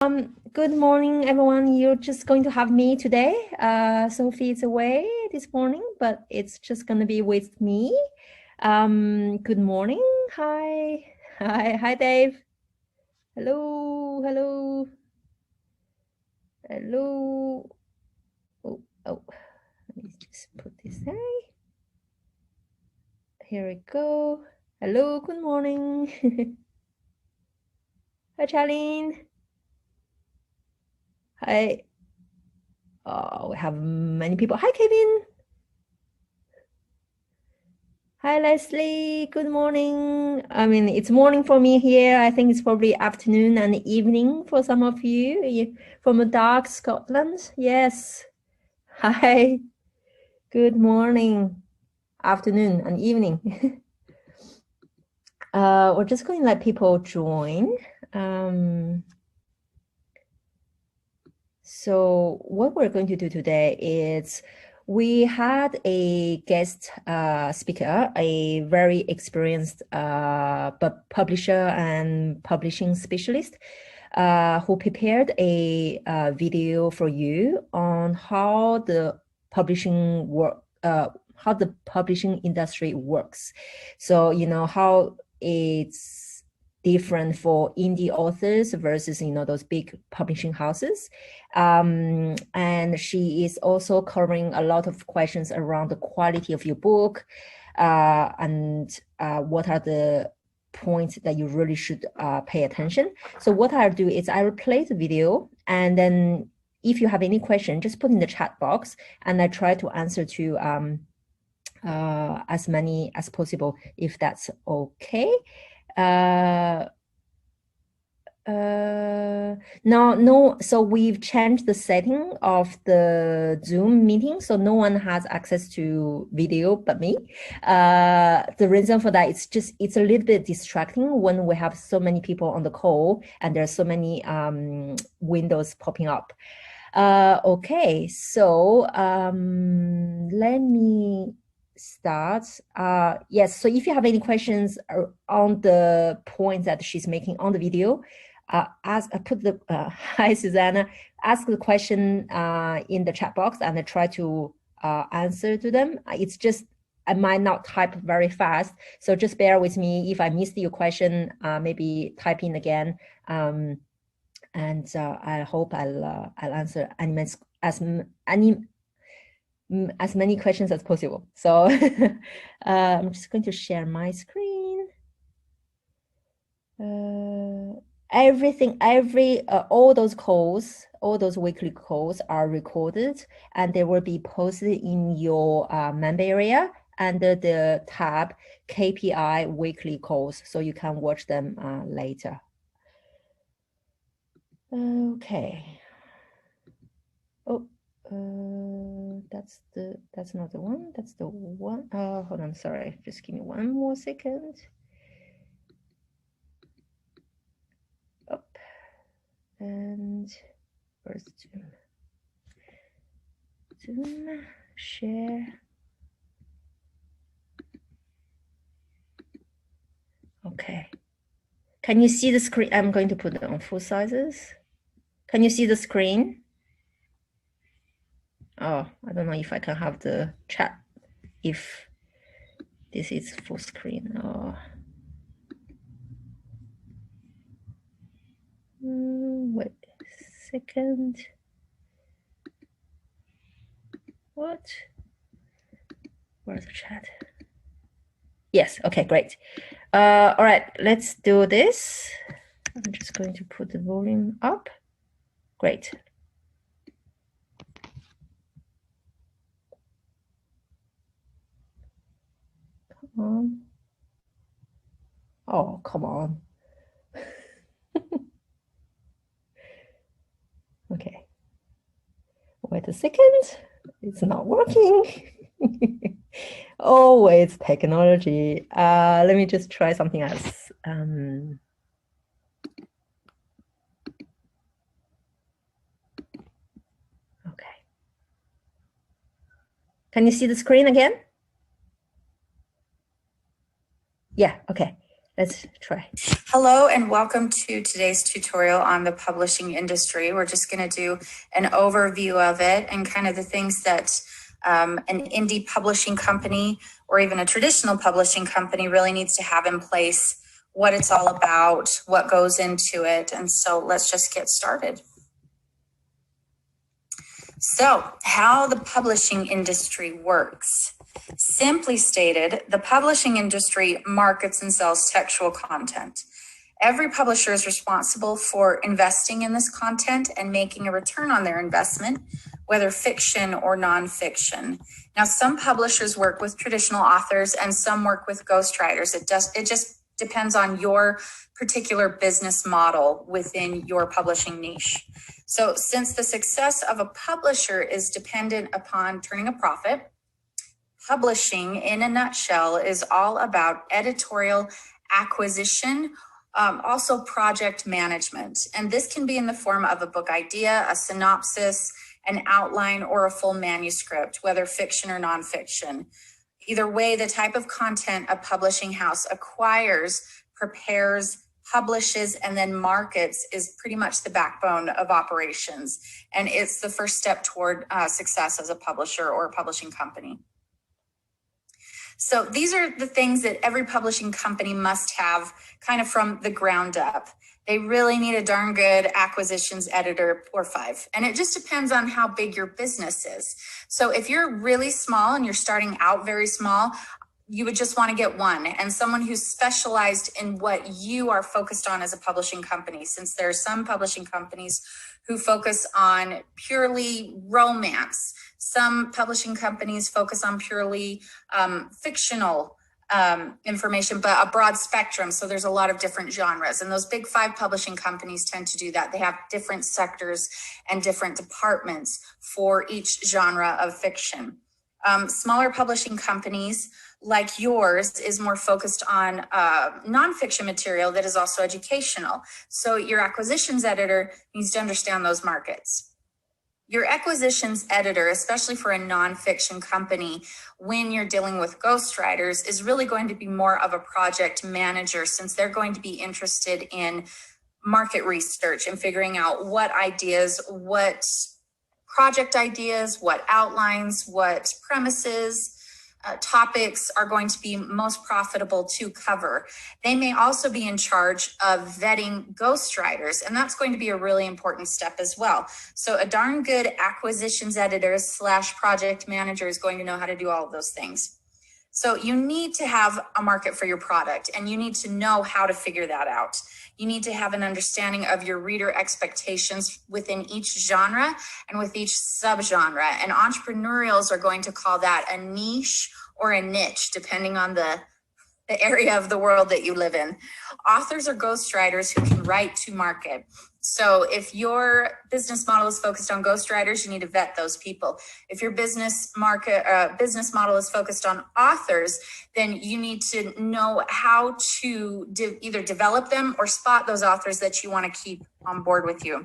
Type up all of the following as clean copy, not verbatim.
Good morning, everyone. You're just going to have me today. Sophie is away this morning, but it's just going to be with me. Good morning. Hi. Hi, Dave. Hello. Hello. Hello. Oh, let me just put this there. Here we go. Hello. Good morning. Hi, Charlene. Hi. Oh, we have many people. Hi, Kevin. Hi, Leslie. Good morning. I mean, it's morning for me here. I think it's probably afternoon and evening for some of you from a dark Scotland. Yes. Hi. Good morning, afternoon, and evening. We're just going to let people join. So what we're going to do today is we had a guest speaker, a very experienced publisher and publishing specialist who prepared a video for you on how the publishing how the publishing industry works. So, you know, how it's different for indie authors versus, you know, those big publishing houses. And she is also covering a lot of questions around the quality of your book and what are the points that you really should pay attention. So what I'll do is I will play the video, and then if you have any question, just put in the chat box, and I try to answer to as many as possible, if that's okay. No, so we've changed the setting of the Zoom meeting, so no one has access to video but me. The reason for that is just it's a little bit distracting when we have so many people on the call and there's so many windows popping up. Okay, so let me start. Yes, so if you have any questions on the points that she's making on the video, hi Susanna, ask the question in the chat box and I try to answer to them. It's just I might not type very fast, so just bear with me if I missed your question. Maybe type in again, and I hope I'll answer as many questions as possible. So I'm just going to share my screen. All those calls, all those weekly calls are recorded, and they will be posted in your member area under the tab KPI weekly calls, so you can watch them later. Okay. Oh, that's not the one. That's the one. Hold on, sorry. Just give me one more second. Up and first Zoom share. Okay. Can you see the screen? I'm going to put it on full sizes. Can you see the screen? Oh, I don't know if I can have the chat if this is full screen. Oh. Wait a second. What? Where's the chat? Yes, okay, great. All right, let's do this. I'm just going to put the volume up. Great. Come on. Oh, come on. Okay. Wait a second. It's not working. Always technology. Let me just try something else. Okay. Can you see the screen again? Yeah, okay. Let's try. Hello and welcome to today's tutorial on the publishing industry. We're just going to do an overview of it and kind of the things that an indie publishing company or even a traditional publishing company really needs to have in place, what it's all about, what goes into it. And so let's just get started. So, how the publishing industry works. Simply stated, the publishing industry markets and sells textual content. Every publisher is responsible for investing in this content and making a return on their investment, whether fiction or nonfiction. Now, some publishers work with traditional authors and some work with ghostwriters. It just depends on your particular business model within your publishing niche. So since the success of a publisher is dependent upon turning a profit, publishing in a nutshell is all about editorial acquisition, also project management. And this can be in the form of a book idea, a synopsis, an outline, or a full manuscript, whether fiction or nonfiction. Either way, the type of content a publishing house acquires, prepares, publishes, and then markets is pretty much the backbone of operations. And it's the first step toward success as a publisher or a publishing company. So these are the things that every publishing company must have kind of from the ground up. They really need a darn good acquisitions editor or 5. And it just depends on how big your business is. So if you're really small and you're starting out very small, you would just want to get one, and someone who's specialized in what you are focused on as a publishing company, since there are some publishing companies who focus on purely romance. Some publishing companies focus on purely fictional information, but a broad spectrum. So there's a lot of different genres, and those big 5 publishing companies tend to do that. They have different sectors and different departments for each genre of fiction. Smaller publishing companies like yours is more focused on nonfiction material that is also educational. So your acquisitions editor needs to understand those markets. Your acquisitions editor, especially for a nonfiction company, when you're dealing with ghostwriters, is really going to be more of a project manager, since they're going to be interested in market research and figuring out what ideas, what project ideas, what outlines, what premises, topics are going to be most profitable to cover. They may also be in charge of vetting ghostwriters, and that's going to be a really important step as well. So a darn good acquisitions editor / project manager is going to know how to do all of those things. So you need to have a market for your product, and you need to know how to figure that out. You need to have an understanding of your reader expectations within each genre and with each subgenre. And entrepreneurials are going to call that a niche or a niche, depending on the area of the world that you live in. Authors are ghostwriters who can write to market. So if your business model is focused on ghostwriters, you need to vet those people. If your business model is focused on authors, then you need to know how to either develop them or spot those authors that you want to keep on board with you.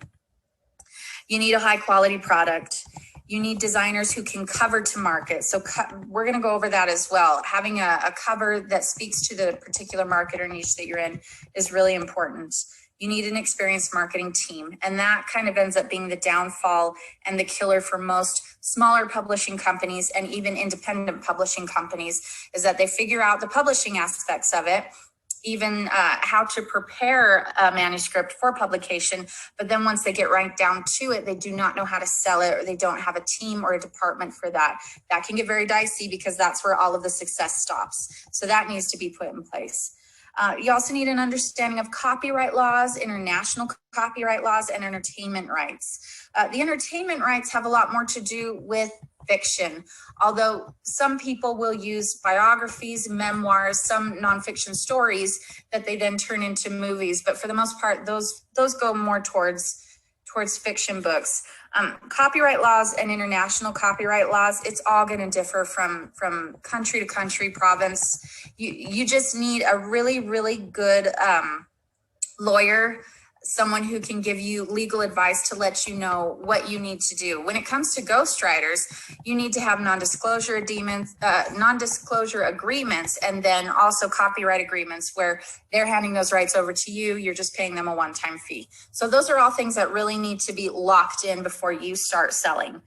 You need a high quality product. You need designers who can cover to market. So we're going to go over that as well. Having a cover that speaks to the particular market or niche that you're in is really important. You need an experienced marketing team. And that kind of ends up being the downfall and the killer for most smaller publishing companies and even independent publishing companies, is that they figure out the publishing aspects of it, even how to prepare a manuscript for publication. But then once they get right down to it, they do not know how to sell it, or they don't have a team or a department for that. That can get very dicey, because that's where all of the success stops. So that needs to be put in place. You also need an understanding of copyright laws, international copyright laws, and entertainment rights. The entertainment rights have a lot more to do with fiction, although some people will use biographies, memoirs, some nonfiction stories that they then turn into movies. But for the most part, those go more towards fiction books. Copyright laws and international copyright laws, it's all going to differ from country to country, province. You just need a really, really good lawyer someone who can give you legal advice to let you know what you need to do. When it comes to ghostwriters, you need to have non-disclosure agreements, and then also copyright agreements where they're handing those rights over to you. You're just paying them a one-time fee. So those are all things that really need to be locked in before you start selling.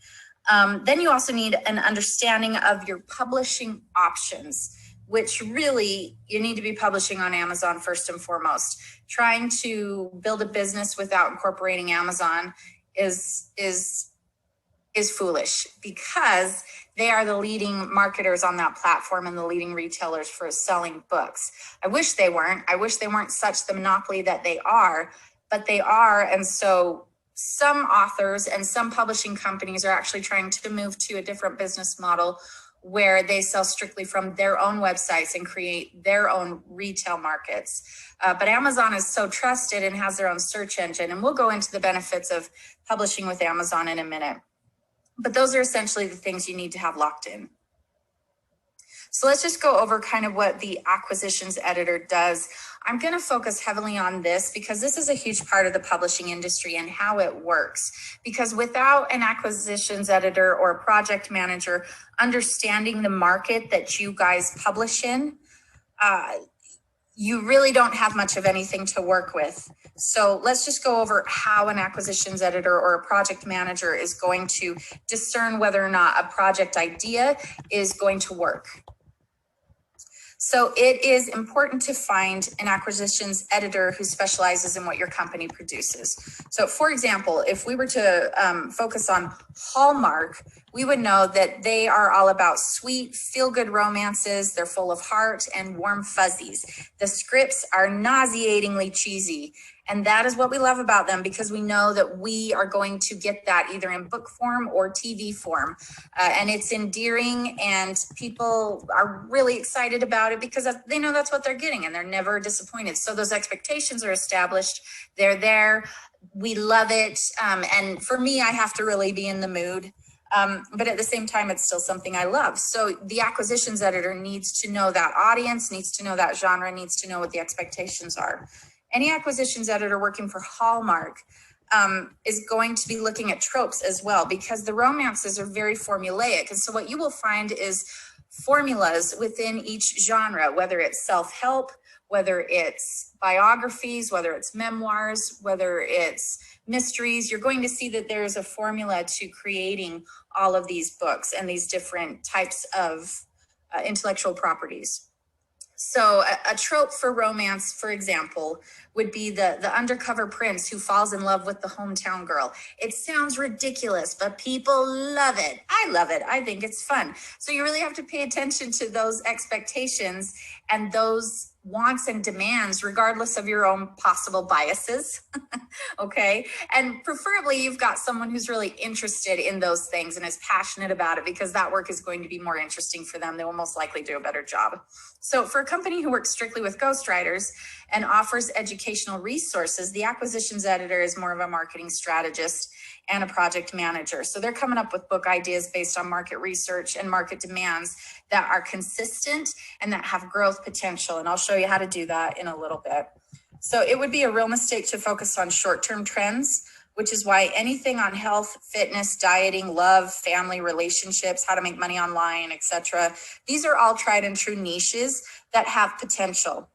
Then you also need an understanding of your publishing options, which really you need to be publishing on Amazon first and foremost. Trying to build a business without incorporating Amazon is foolish, because they are the leading marketers on that platform and the leading retailers for selling books. I wish they weren't. I wish they weren't such the monopoly that they are, but they are. And so some authors and some publishing companies are actually trying to move to a different business model where they sell strictly from their own websites and create their own retail markets. But Amazon is so trusted and has their own search engine. And we'll go into the benefits of publishing with Amazon in a minute. But those are essentially the things you need to have locked in. So let's just go over kind of what the acquisitions editor does. I'm going to focus heavily on this because this is a huge part of the publishing industry and how it works. Because without an acquisitions editor or a project manager understanding the market that you guys publish in, you really don't have much of anything to work with. So let's just go over how an acquisitions editor or a project manager is going to discern whether or not a project idea is going to work. So it is important to find an acquisitions editor who specializes in what your company produces. So for example, if we were to focus on Hallmark, we would know that they are all about sweet, feel-good romances. They're full of heart and warm fuzzies. The scripts are nauseatingly cheesy. And that is what we love about them, because we know that we are going to get that either in book form or TV form. And it's endearing, and people are really excited about it because they know that's what they're getting, and they're never disappointed. So those expectations are established. They're there. We love it. And for me, I have to really be in the mood. But at the same time, it's still something I love. So the acquisitions editor needs to know that audience, needs to know that genre, needs to know what the expectations are. Any acquisitions editor working for Hallmark is going to be looking at tropes as well, because the romances are very formulaic. And so what you will find is formulas within each genre, whether it's self-help, whether it's biographies, whether it's memoirs, whether it's mysteries. You're going to see that there's a formula to creating all of these books and these different types of intellectual properties. So a trope for romance, for example, would be the undercover prince who falls in love with the hometown girl. It sounds ridiculous, but people love it. I love it. I think it's fun. So you really have to pay attention to those expectations and those wants and demands, regardless of your own possible biases. Okay. And preferably you've got someone who's really interested in those things and is passionate about it, because that work is going to be more interesting for them. They will most likely do a better job. So for a company who works strictly with ghostwriters and offers educational resources, the acquisitions editor is more of a marketing strategist and a project manager. So they're coming up with book ideas based on market research and market demands that are consistent and that have growth potential. And I'll show you how to do that in a little bit. So it would be a real mistake to focus on short-term trends, which is why anything on health, fitness, dieting, love, family, relationships, how to make money online, etc. These are all tried and true niches that have potential.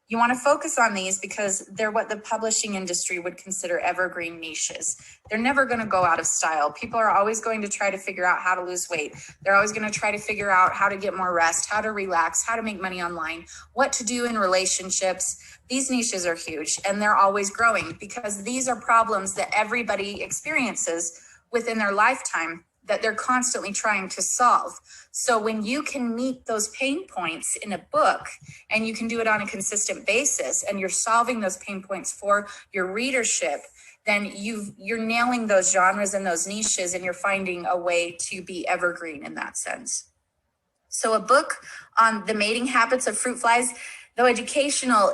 You want to focus on these because they're what the publishing industry would consider evergreen niches. They're never going to go out of style. People are always going to try to figure out how to lose weight. They're always going to try to figure out how to get more rest, how to relax, how to make money online, what to do in relationships. These niches are huge, and they're always growing because these are problems that everybody experiences within their lifetime that they're constantly trying to solve. So when you can meet those pain points in a book, and you can do it on a consistent basis, and you're solving those pain points for your readership, then you're nailing those genres and those niches, and you're finding a way to be evergreen in that sense. So a book on the mating habits of fruit flies, though educational,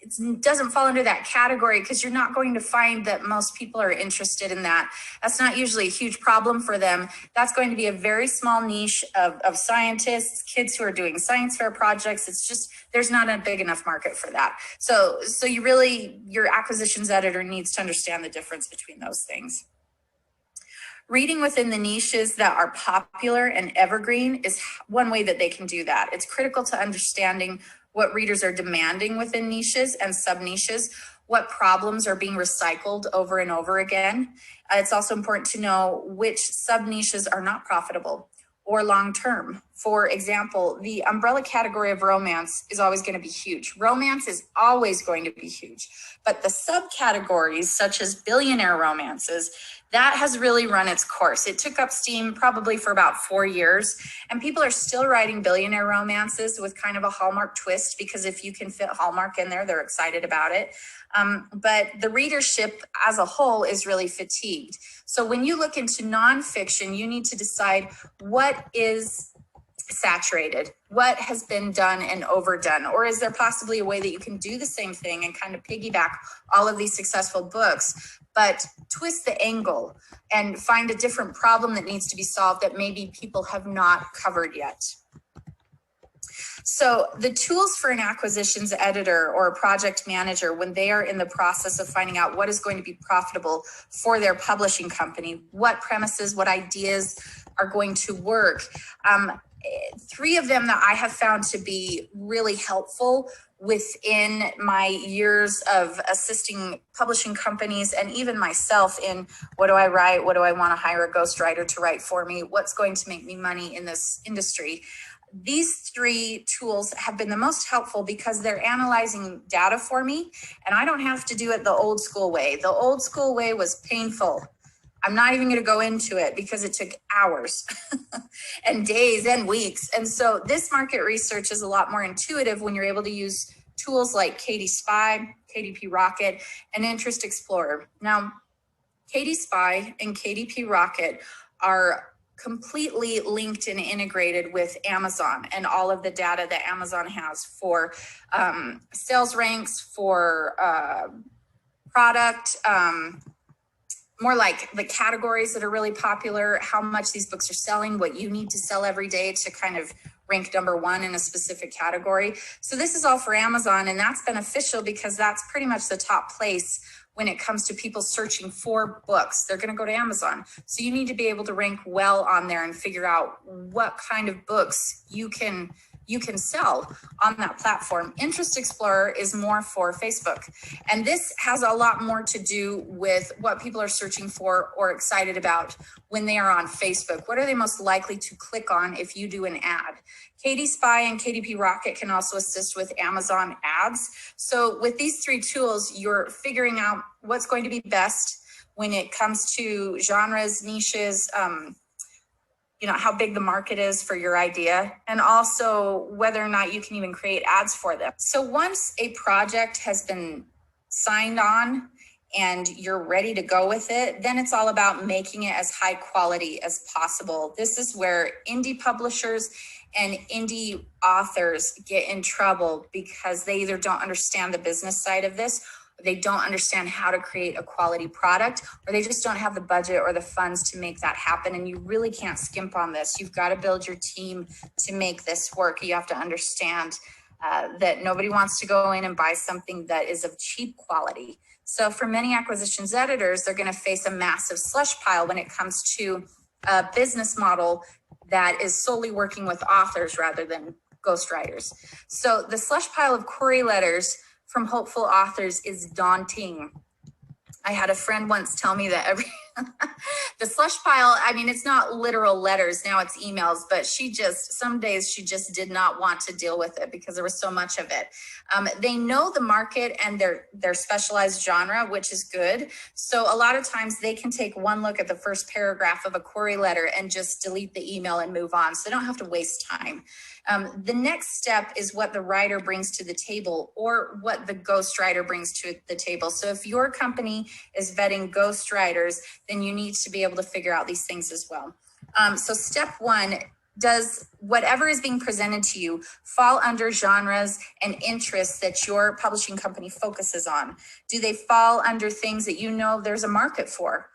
it doesn't fall under that category because you're not going to find that most people are interested in that. That's not usually a huge problem for them. That's going to be a very small niche of scientists, kids who are doing science fair projects. It's just, there's not a big enough market for that. So you really, your acquisitions editor needs to understand the difference between those things. Reading within the niches that are popular and evergreen is one way that they can do that. It's critical to understanding what readers are demanding within niches and sub-niches, what problems are being recycled over and over again. It's also important to know which sub-niches are not profitable or long-term. For example, the umbrella category of romance is always going to be huge. Romance is always going to be huge, but the subcategories such as billionaire romances, that has really run its course. It took up steam probably for about 4 years, and people are still writing billionaire romances with kind of a Hallmark twist, because if you can fit Hallmark in there, they're excited about it. But the readership as a whole is really fatigued. So when you look into nonfiction, you need to decide what is saturated, what has been done and overdone, or is there possibly a way that you can do the same thing and kind of piggyback all of these successful books, but twist the angle and find a different problem that needs to be solved that maybe people have not covered yet. So the tools for an acquisitions editor or a project manager when they are in the process of finding out what is going to be profitable for their publishing company, what premises, what ideas are going to work. 3 of them that I have found to be really helpful within my years of assisting publishing companies and even myself in what do I write? What do I want to hire a ghostwriter to write for me? What's going to make me money in this industry? These 3 tools have been the most helpful because they're analyzing data for me, and I don't have to do it the old school way. The old school way was painful. I'm not even going to go into it because it took hours and days and weeks. And so this market research is a lot more intuitive when you're able to use tools like KD Spy, KDP Rocket, and Interest Explorer. Now, KD Spy and KDP Rocket are completely linked and integrated with Amazon and all of the data that Amazon has for sales ranks, for product, more like the categories that are really popular, how much these books are selling, what you need to sell every day to kind of rank #1 in a specific category. So this is all for Amazon, and that's beneficial because that's pretty much the top place when it comes to people searching for books. They're going to go to Amazon. So you need to be able to rank well on there and figure out what kind of books you can sell on that platform. Interest Explorer is more for Facebook. And this has a lot more to do with what people are searching for or excited about when they are on Facebook. What are they most likely to click on if you do an ad? KD Spy and KDP Rocket can also assist with Amazon ads. So with these 3 tools, you're figuring out what's going to be best when it comes to genres, niches, how big the market is for your idea, and also whether or not you can even create ads for them. So once a project has been signed on and you're ready to go with it, then it's all about making it as high quality as possible. This is where indie publishers and indie authors get in trouble because they either don't understand the business side of this, they don't understand how to create a quality product, or they just don't have the budget or the funds to make that happen. And you really can't skimp on this. You've got to build your team to make this work. You have to understand that nobody wants to go in and buy something that is of cheap quality. So for many acquisitions editors, they're going to face a massive slush pile when it comes to a business model that is solely working with authors rather than ghostwriters. So the slush pile of query letters from hopeful authors is daunting. I had a friend once tell me that the slush pile, I mean, it's not literal letters, now it's emails, but some days she just did not want to deal with it because there was so much of it. They know the market and their specialized genre, which is good. So a lot of times they can take one look at the first paragraph of a query letter and just delete the email and move on. So they don't have to waste time. The next step is what the writer brings to the table or what the ghostwriter brings to the table. So if your company is vetting ghostwriters, then you need to be able to figure out these things as well. So step 1, does whatever is being presented to you fall under genres and interests that your publishing company focuses on? Do they fall under things that you know there's a market for?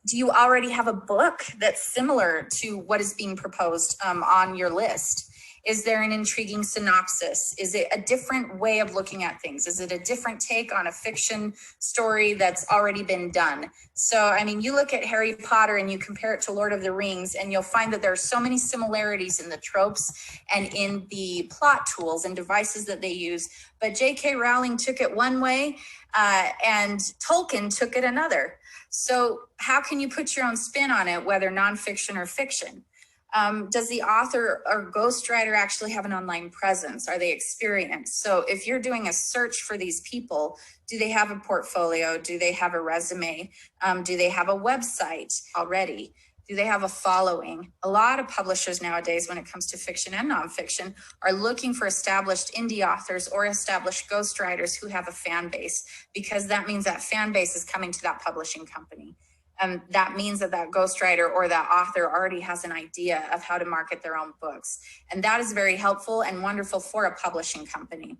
Do you already have a book that's similar to what is being proposed on your list? Is there an intriguing synopsis? Is it a different way of looking at things? Is it a different take on a fiction story that's already been done? So, I mean, you look at Harry Potter and you compare it to Lord of the Rings, and you'll find that there are so many similarities in the tropes and in the plot tools and devices that they use. But J.K. Rowling took it one way and Tolkien took it another. So how can you put your own spin on it, whether nonfiction or fiction? Does the author or ghostwriter actually have an online presence? Are they experienced? So if you're doing a search for these people, do they have a portfolio? Do they have a resume? Do they have a website already? Do they have a following? A lot of publishers nowadays, when it comes to fiction and nonfiction, are looking for established indie authors or established ghostwriters who have a fan base, because that means that fan base is coming to that publishing company. That means that that ghostwriter or that author already has an idea of how to market their own books. And that is very helpful and wonderful for a publishing company.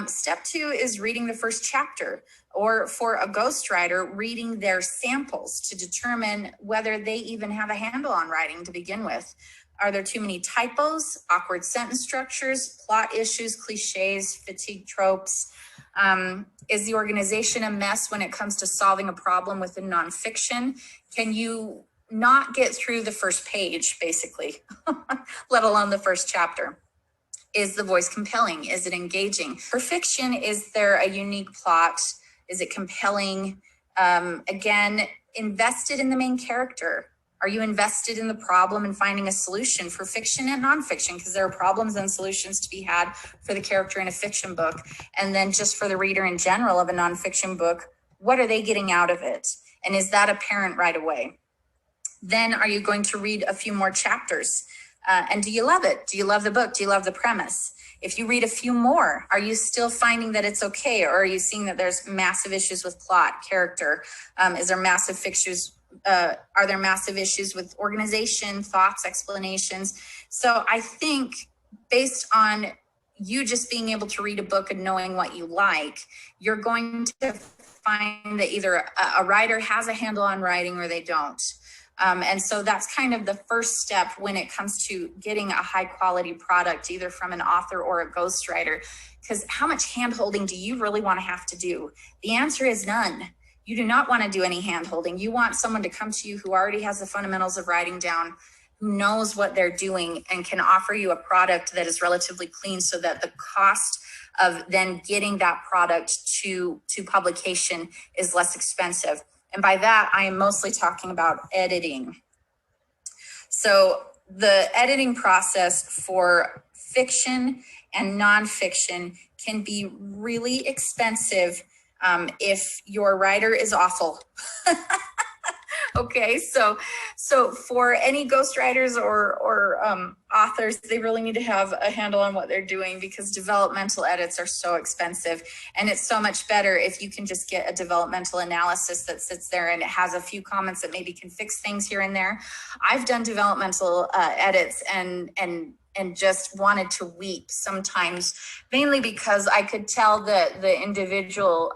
Step 2 is reading the first chapter, or for a ghostwriter, reading their samples to determine whether they even have a handle on writing to begin with. Are there too many typos, awkward sentence structures, plot issues, cliches, fatigue tropes? Is the organization a mess when it comes to solving a problem within nonfiction? Can you not get through the first page, basically, let alone the first chapter? Is the voice compelling? Is it engaging? For fiction, is there a unique plot? Is it compelling? Again, invested in the main character. Are you invested in the problem and finding a solution for fiction and nonfiction? Because there are problems and solutions to be had for the character in a fiction book. And then just for the reader in general of a nonfiction book, what are they getting out of it? And is that apparent right away? Then are you going to read a few more chapters? And do you love it? Do you love the book? Do you love the premise? If you read a few more, are you still finding that it's okay? Or are you seeing that there's massive issues with plot, character? Is there massive fixtures? Are there massive issues with organization, thoughts, explanations? So I think based on you just being able to read a book and knowing what you like, you're going to find that either a writer has a handle on writing or they don't. And so that's kind of the first step when it comes to getting a high quality product, either from an author or a ghostwriter. Because how much hand-holding do you really want to have to do? The answer is none. You do not want to do any hand-holding. You want someone to come to you who already has the fundamentals of writing down, who knows what they're doing and can offer you a product that is relatively clean, so that the cost of then getting that product to publication is less expensive. And by that, I am mostly talking about editing. So the editing process for fiction and nonfiction can be really expensive if your writer is awful. Okay, so for any ghostwriters or authors, they really need to have a handle on what they're doing, because developmental edits are so expensive. And it's so much better if you can just get a developmental analysis that sits there and it has a few comments that maybe can fix things here and there. I've done developmental edits and just wanted to weep sometimes, mainly because I could tell that the individual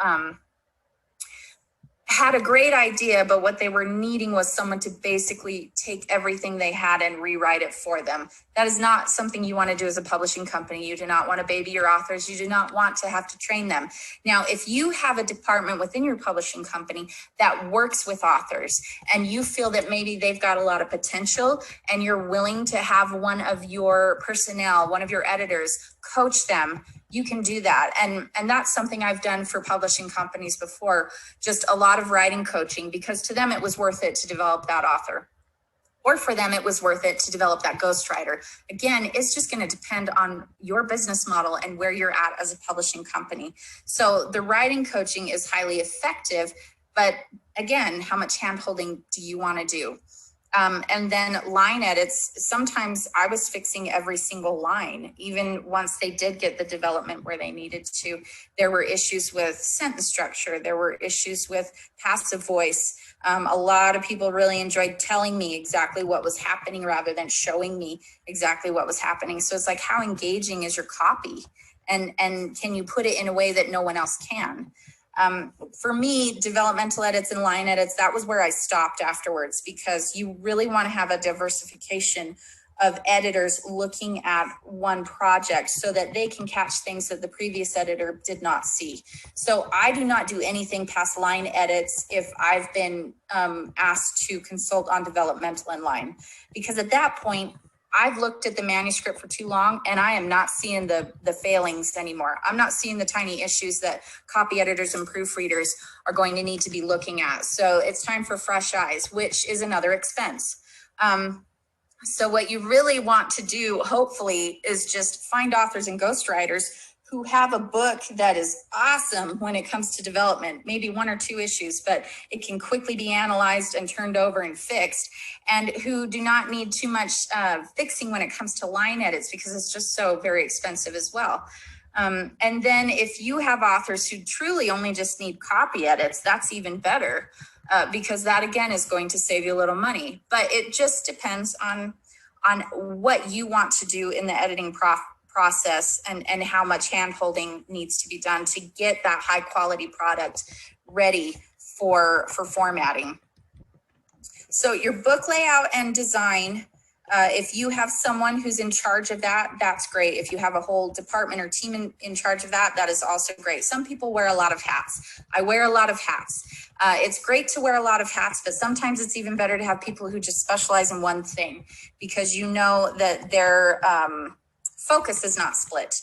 had a great idea, but what they were needing was someone to basically take everything they had and rewrite it for them. That is not something you want to do as a publishing company. You do not want to baby your authors. You do not want to have to train them. Now, if you have a department within your publishing company that works with authors and you feel that maybe they've got a lot of potential and you're willing to have one of your personnel, one of your editors, coach them, you can do that. And that's something I've done for publishing companies before, just a lot of writing coaching, because to them it was worth it to develop that author, or for them it was worth it to develop that ghostwriter. Again, it's just going to depend on your business model and where you're at as a publishing company. So the writing coaching is highly effective, but again, how much hand-holding do you want to do? And then line edits, sometimes I was fixing every single line, even once they did get the development where they needed to. There were issues with sentence structure. There were issues with passive voice. A lot of people really enjoyed telling me exactly what was happening rather than showing me exactly what was happening. So it's like, how engaging is your copy? And can you put it in a way that no one else can? For me, developmental edits and line edits, that was where I stopped afterwards, because you really want to have a diversification of editors looking at one project so that they can catch things that the previous editor did not see. So I do not do anything past line edits if I've been asked to consult on developmental and line, because at that point, I've looked at the manuscript for too long and I am not seeing the failings anymore. I'm not seeing the tiny issues that copy editors and proofreaders are going to need to be looking at. So it's time for fresh eyes, which is another expense. So what you really want to do, hopefully, is just find authors and ghostwriters who have a book that is awesome when it comes to development, maybe 1 or 2 issues, but it can quickly be analyzed and turned over and fixed, and who do not need too much fixing when it comes to line edits, because it's just so very expensive as well. And then if you have authors who truly only just need copy edits, that's even better. Because that again is going to save you a little money, but it just depends on what you want to do in the editing process and how much hand holding needs to be done to get that high quality product ready for formatting. So your book layout and design, if you have someone who's in charge of that, that's great. If you have a whole department or team in charge of that, that is also great. Some people wear a lot of hats. I wear a lot of hats. It's great to wear a lot of hats, but sometimes it's even better to have people who just specialize in one thing, because you know that their focus is not split.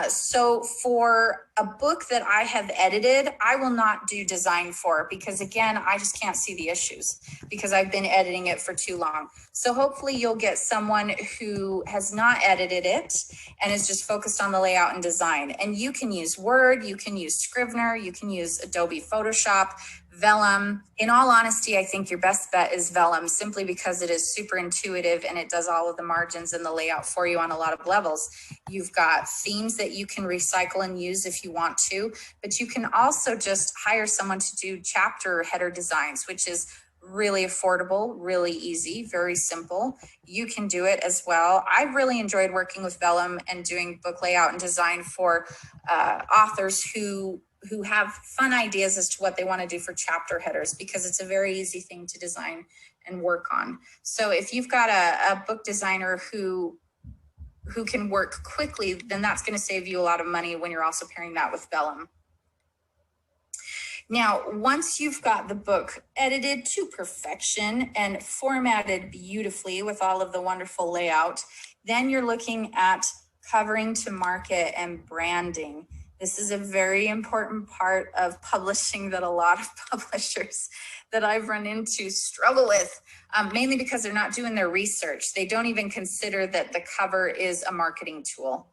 So for a book that I have edited, I will not do design for, because again, I just can't see the issues because I've been editing it for too long. So hopefully you'll get someone who has not edited it and is just focused on the layout and design. And you can use Word, you can use Scrivener, you can use Adobe Photoshop, Vellum. In all honesty, I think your best bet is Vellum, simply because it is super intuitive and it does all of the margins and the layout for you on a lot of levels. You've got themes that you can recycle and use if you want to, but you can also just hire someone to do chapter header designs, which is really affordable, really easy, very simple. You can do it as well. I really enjoyed working with Vellum and doing book layout and design for authors who have fun ideas as to what they want to do for chapter headers, because it's a very easy thing to design and work on. So if you've got a book designer who can work quickly, then that's going to save you a lot of money when you're also pairing that with Vellum. Now, once you've got the book edited to perfection and formatted beautifully with all of the wonderful layout, then you're looking at covering to market and branding. This is a very important part of publishing that a lot of publishers that I've run into struggle with, mainly because they're not doing their research. They don't even consider that the cover is a marketing tool.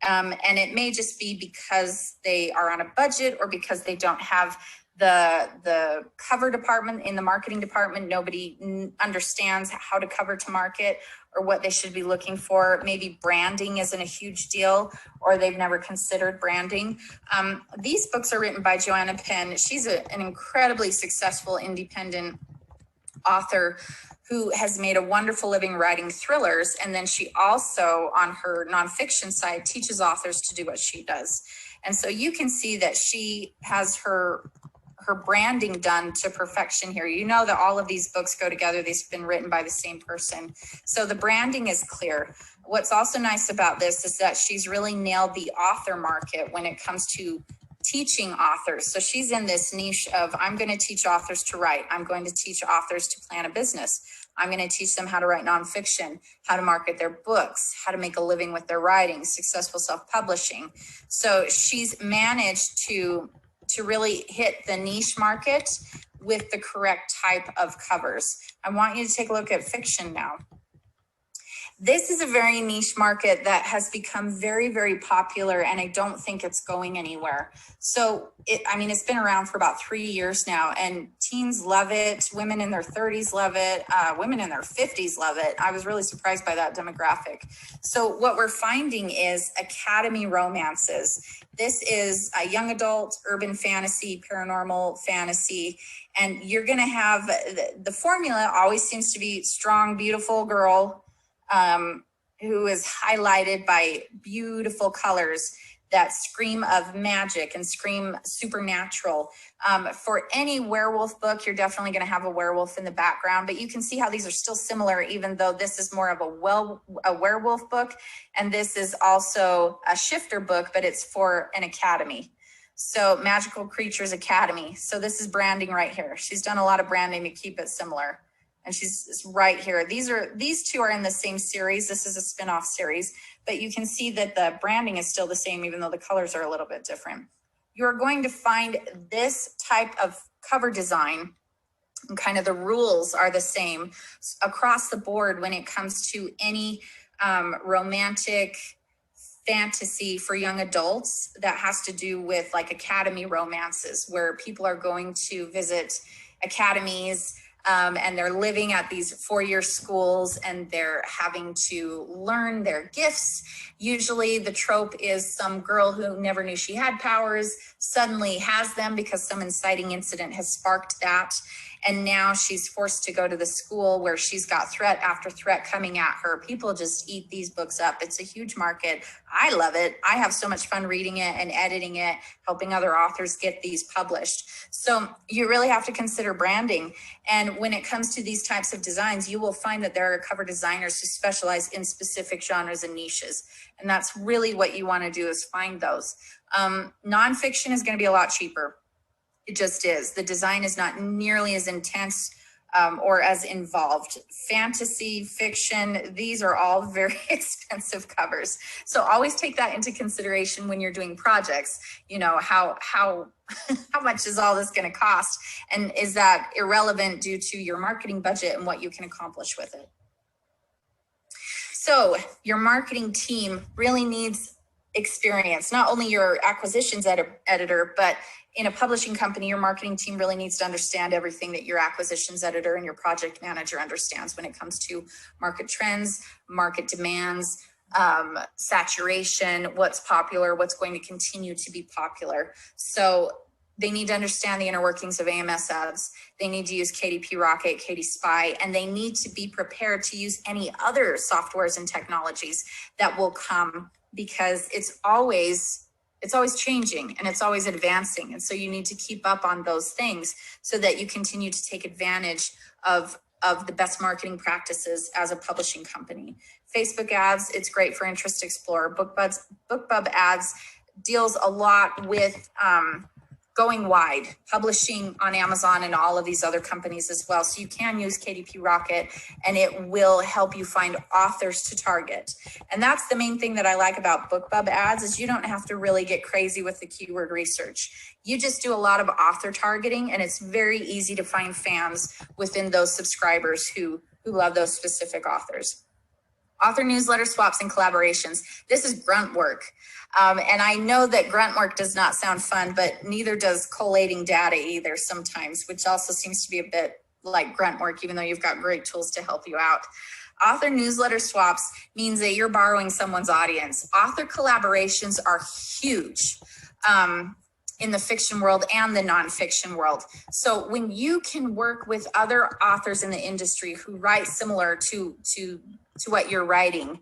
And it may just be because they are on a budget or because they don't have the cover department in the marketing department. Nobody understands how to cover to market or what they should be looking for. Maybe branding isn't a huge deal, or they've never considered branding. These books are written by Joanna Penn. She's an incredibly successful independent author who has made a wonderful living writing thrillers. And then she also, on her nonfiction side, teaches authors to do what she does. And so you can see that she has her branding done to perfection here. You know that all of these books go together. They've been written by the same person. So the branding is clear. What's also nice about this is that she's really nailed the author market when it comes to teaching authors. So she's in this niche of, I'm going to teach authors to write. I'm going to teach authors to plan a business. I'm going to teach them how to write nonfiction, how to market their books, how to make a living with their writing, successful self-publishing. So she's managed to really hit the niche market with the correct type of covers. I want you to take a look at fiction now. This is a very niche market that has become very, very popular, and I don't think it's going anywhere. So, it's been around for about 3 years now, and teens love it. Women in their 30s love it. Women in their 50s love it. I was really surprised by that demographic. So what we're finding is academy romances. This is a young adult, urban fantasy, paranormal fantasy, and you're going to have the formula always seems to be strong, beautiful girl, who is highlighted by beautiful colors that scream of magic and scream supernatural. For any werewolf book, you're definitely going to have a werewolf in the background, but you can see how these are still similar, even though this is more of a werewolf book, and this is also a shifter book, but it's for an academy. So Magical Creatures Academy. So this is branding right here. She's done a lot of branding to keep it similar. And she's right here. These two are in the same series. This is a spin-off series, but you can see that the branding is still the same, even though the colors are a little bit different. You're going to find this type of cover design, and kind of the rules are the same across the board when it comes to any romantic fantasy for young adults that has to do with like academy romances, where people are going to visit academies, and they're living at these 4-year schools, and they're having to learn their gifts. Usually the trope is some girl who never knew she had powers suddenly has them because some inciting incident has sparked that. And now she's forced to go to the school where she's got threat after threat coming at her. People just eat these books up. It's a huge market. I love it. I have so much fun reading it and editing it, helping other authors get these published. So you really have to consider branding. And when it comes to these types of designs, you will find that there are cover designers who specialize in specific genres and niches. And that's really what you want to do, is find those. Nonfiction is going to be a lot cheaper. It just is. The design is not nearly as intense or as involved. Fantasy, fiction, these are all very expensive covers. So always take that into consideration when you're doing projects. You know, how much is all this going to cost? And is that irrelevant due to your marketing budget and what you can accomplish with it? So your marketing team really needs experience, not only your acquisitions editor, but in a publishing company, your marketing team really needs to understand everything that your acquisitions editor and your project manager understands when it comes to market trends, market demands, saturation, what's popular, what's going to continue to be popular. So they need to understand the inner workings of AMS ads. They need to use KDP Rocket, KD Spy, and they need to be prepared to use any other softwares and technologies that will come, because it's always changing and it's always advancing. And so you need to keep up on those things so that you continue to take advantage of the best marketing practices as a publishing company. Facebook ads, it's great for Interest Explorer. BookBub ads deals a lot with going wide, publishing on Amazon and all of these other companies as well. So you can use KDP Rocket and it will help you find authors to target. And that's the main thing that I like about BookBub ads, is you don't have to really get crazy with the keyword research. You just do a lot of author targeting, and it's very easy to find fans within those subscribers who love those specific authors. Author newsletter swaps and collaborations. This is grunt work. And I know that grunt work does not sound fun, but neither does collating data either sometimes, which also seems to be a bit like grunt work, even though you've got great tools to help you out. Author newsletter swaps means that you're borrowing someone's audience. Author collaborations are huge in the fiction world and the nonfiction world. So when you can work with other authors in the industry who write similar to what you're writing,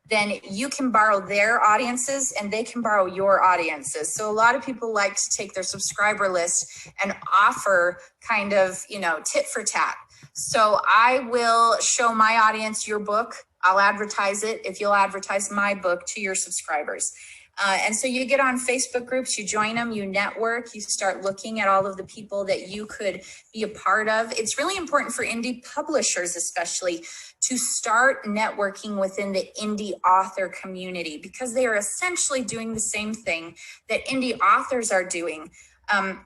then you can borrow their audiences and they can borrow your audiences. So a lot of people like to take their subscriber list and offer kind of, tit for tat. So I will show my audience your book. I'll advertise it if you'll advertise my book to your subscribers. And so you get on Facebook groups, you join them, you network, you start looking at all of the people that you could be a part of. It's really important for indie publishers, especially, to start networking within the indie author community, because they are essentially doing the same thing that indie authors are doing,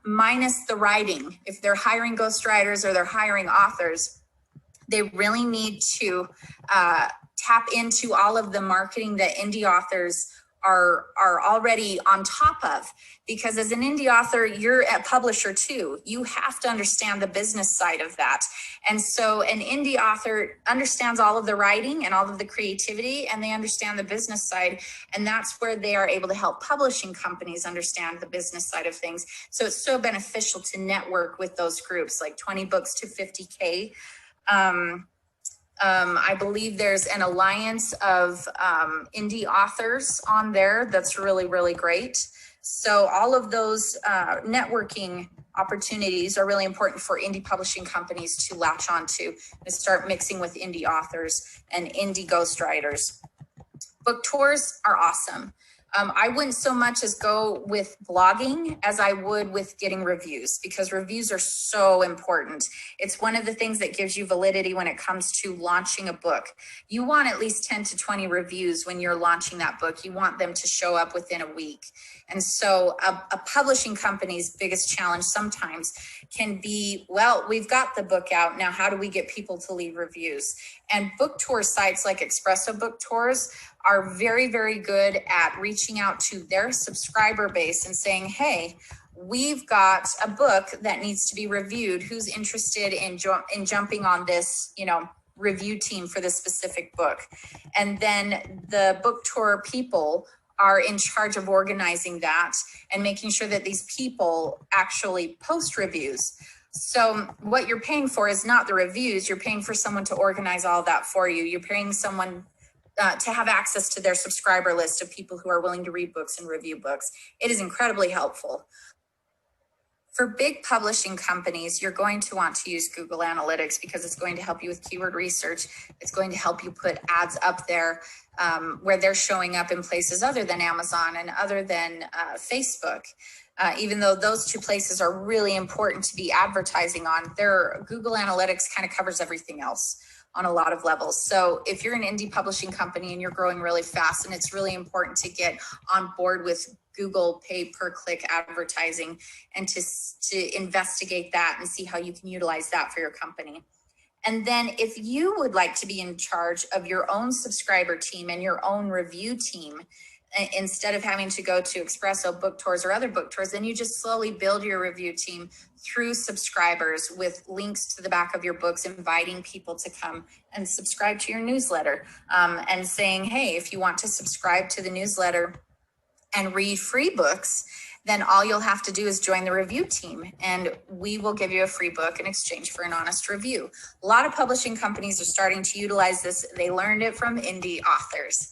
minus the writing. If they're hiring ghostwriters or they're hiring authors, they really need to tap into all of the marketing that indie authors are already on top of. Because as an indie author, you're a publisher too. You have to understand the business side of that. And so an indie author understands all of the writing and all of the creativity, and they understand the business side. And that's where they are able to help publishing companies understand the business side of things. So it's so beneficial to network with those groups, like 20 books to 50K. I believe there's an alliance of indie authors on there that's really, really great. So all of those networking opportunities are really important for indie publishing companies to latch onto and start mixing with indie authors and indie ghostwriters. Book tours are awesome. I wouldn't so much as go with blogging as I would with getting reviews, because reviews are so important. It's one of the things that gives you validity when it comes to launching a book. You want at least 10 to 20 reviews when you're launching that book. You want them to show up within a week. And so a publishing company's biggest challenge sometimes can be, well, we've got the book out. Now, how do we get people to leave reviews? And book tour sites like Espresso Book Tours are very, very good at reaching out to their subscriber base and saying, hey, we've got a book that needs to be reviewed. Who's interested in jumping on this, review team for this specific book? And then the book tour people are in charge of organizing that and making sure that these people actually post reviews. So what you're paying for is not the reviews. You're paying for someone to organize all that for you. You're paying someone to have access to their subscriber list of people who are willing to read books and review books. It is incredibly helpful. For big publishing companies, you're going to want to use Google Analytics because it's going to help you with keyword research. It's going to help you put ads up there where they're showing up in places other than Amazon and other than Facebook. Even though those two places are really important to be advertising on, their Google Analytics kind of covers everything else on a lot of levels. So if you're an indie publishing company and you're growing really fast, and it's really important to get on board with Google pay per click advertising and to investigate that and see how you can utilize that for your company. And then if you would like to be in charge of your own subscriber team and your own review team, instead of having to go to Espresso Book Tours or other book tours, then you just slowly build your review team through subscribers with links to the back of your books, inviting people to come and subscribe to your newsletter and saying, hey, if you want to subscribe to the newsletter and read free books, then all you'll have to do is join the review team and we will give you a free book in exchange for an honest review. A lot of publishing companies are starting to utilize this. They learned it from indie authors.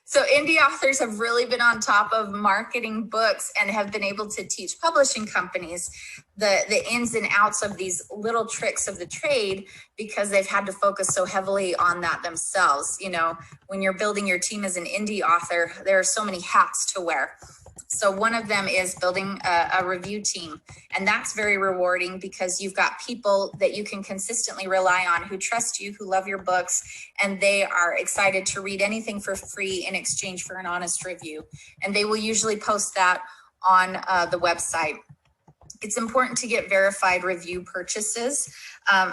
So indie authors have really been on top of marketing books and have been able to teach publishing companies the ins and outs of these little tricks of the trade, because they've had to focus so heavily on that themselves. When you're building your team as an indie author, there are so many hats to wear. So one of them is building a review team. And that's very rewarding because you've got people that you can consistently rely on who trust you, who love your books, and they are excited to read anything for free in exchange for an honest review. And they will usually post that on the website. It's important to get verified review purchases.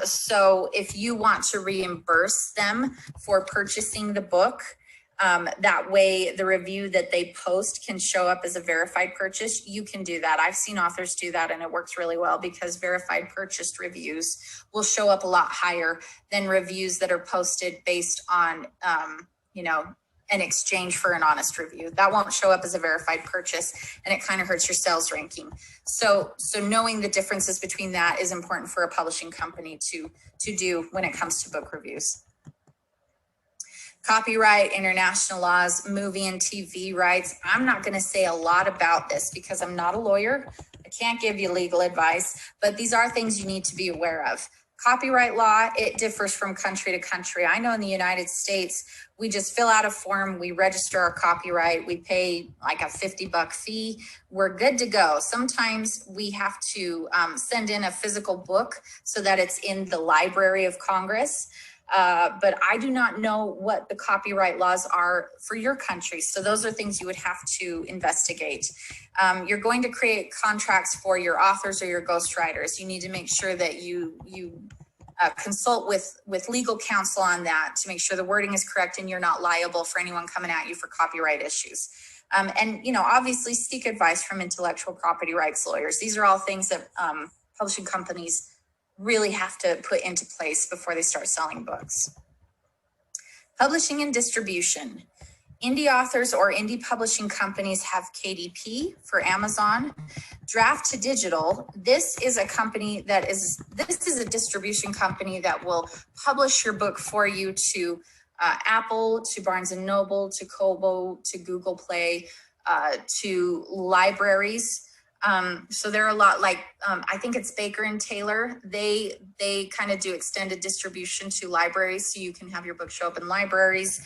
So if you want to reimburse them for purchasing the book, that way the review that they post can show up as a verified purchase. You can do that. I've seen authors do that and it works really well because verified purchased reviews will show up a lot higher than reviews that are posted based on, an exchange for an honest review. That won't show up as a verified purchase and it kind of hurts your sales ranking. So knowing the differences between that is important for a publishing company to do when it comes to book reviews. Copyright, international laws, movie and TV rights. I'm not going to say a lot about this because I'm not a lawyer. I can't give you legal advice, but these are things you need to be aware of. Copyright law, it differs from country to country. I know in the United States, we just fill out a form, we register our copyright, we pay like a $50 fee, we're good to go. Sometimes we have to send in a physical book so that it's in the Library of Congress. But I do not know what the copyright laws are for your country. So those are things you would have to investigate. You're going to create contracts for your authors or your ghostwriters. You need to make sure that you consult with legal counsel on that to make sure the wording is correct and you're not liable for anyone coming at you for copyright issues. And, obviously seek advice from intellectual property rights lawyers. These are all things that publishing companies really have to put into place before they start selling books. Publishing and distribution. Indie authors or indie publishing companies have KDP for Amazon. Draft to Digital. This is a distribution company that will publish your book for you to Apple, to Barnes and Noble, to Kobo, to Google Play, to libraries. So there are a lot like, I think it's Baker and Taylor. They kind of do extended distribution to libraries, so you can have your book show up in libraries.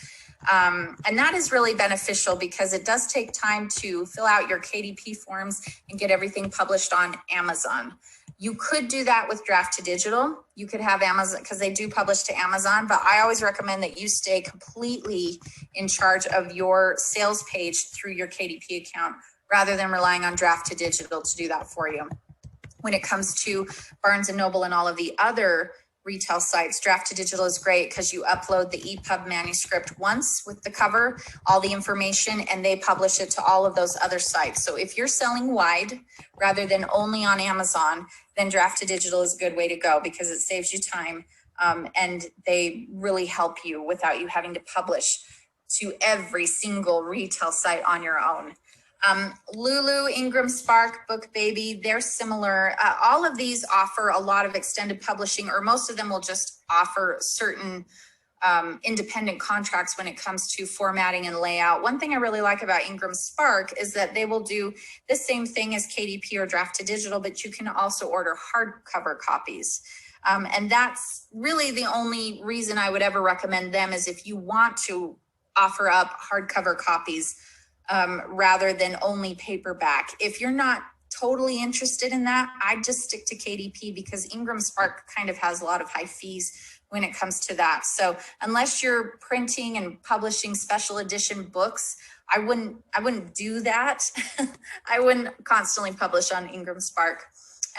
And that is really beneficial because it does take time to fill out your KDP forms and get everything published on Amazon. You could do that with Draft to Digital. You could have Amazon, because they do publish to Amazon, but I always recommend that you stay completely in charge of your sales page through your KDP account, rather than relying on Draft to Digital to do that for you. When it comes to Barnes and Noble and all of the other retail sites, Draft to Digital is great because you upload the EPUB manuscript once with the cover, all the information, and they publish it to all of those other sites. So if you're selling wide rather than only on Amazon, then Draft to Digital is a good way to go because it saves you time, and they really help you without you having to publish to every single retail site on your own. Lulu, Ingram Spark, Book Baby, they're similar. All of these offer a lot of extended publishing, or most of them will just offer certain independent contracts when it comes to formatting and layout. One thing I really like about Ingram Spark is that they will do the same thing as KDP or Draft to Digital, but you can also order hardcover copies. And that's really the only reason I would ever recommend them, is if you want to offer up hardcover copies rather than only paperback. If you're not totally interested in that, I just stick to KDP because Ingram Spark kind of has a lot of high fees when it comes to that. So unless you're printing and publishing special edition books, I wouldn't do that. I wouldn't constantly publish on Ingram Spark.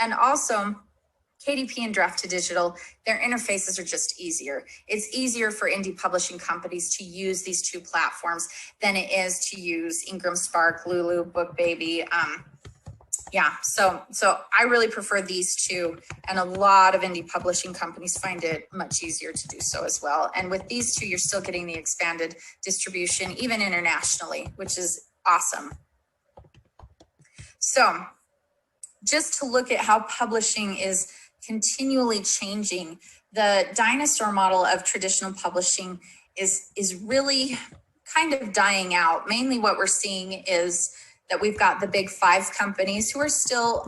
And also, KDP and Draft to Digital, their interfaces are just easier. It's easier for indie publishing companies to use these two platforms than it is to use Ingram Spark, Lulu, Book Baby. So I really prefer these two, and a lot of indie publishing companies find it much easier to do so as well. And with these two, you're still getting the expanded distribution, even internationally, which is awesome. So just to look at how publishing is continually changing, the dinosaur model of traditional publishing is really kind of dying out. Mainly what we're seeing is that we've got the big five companies who are still,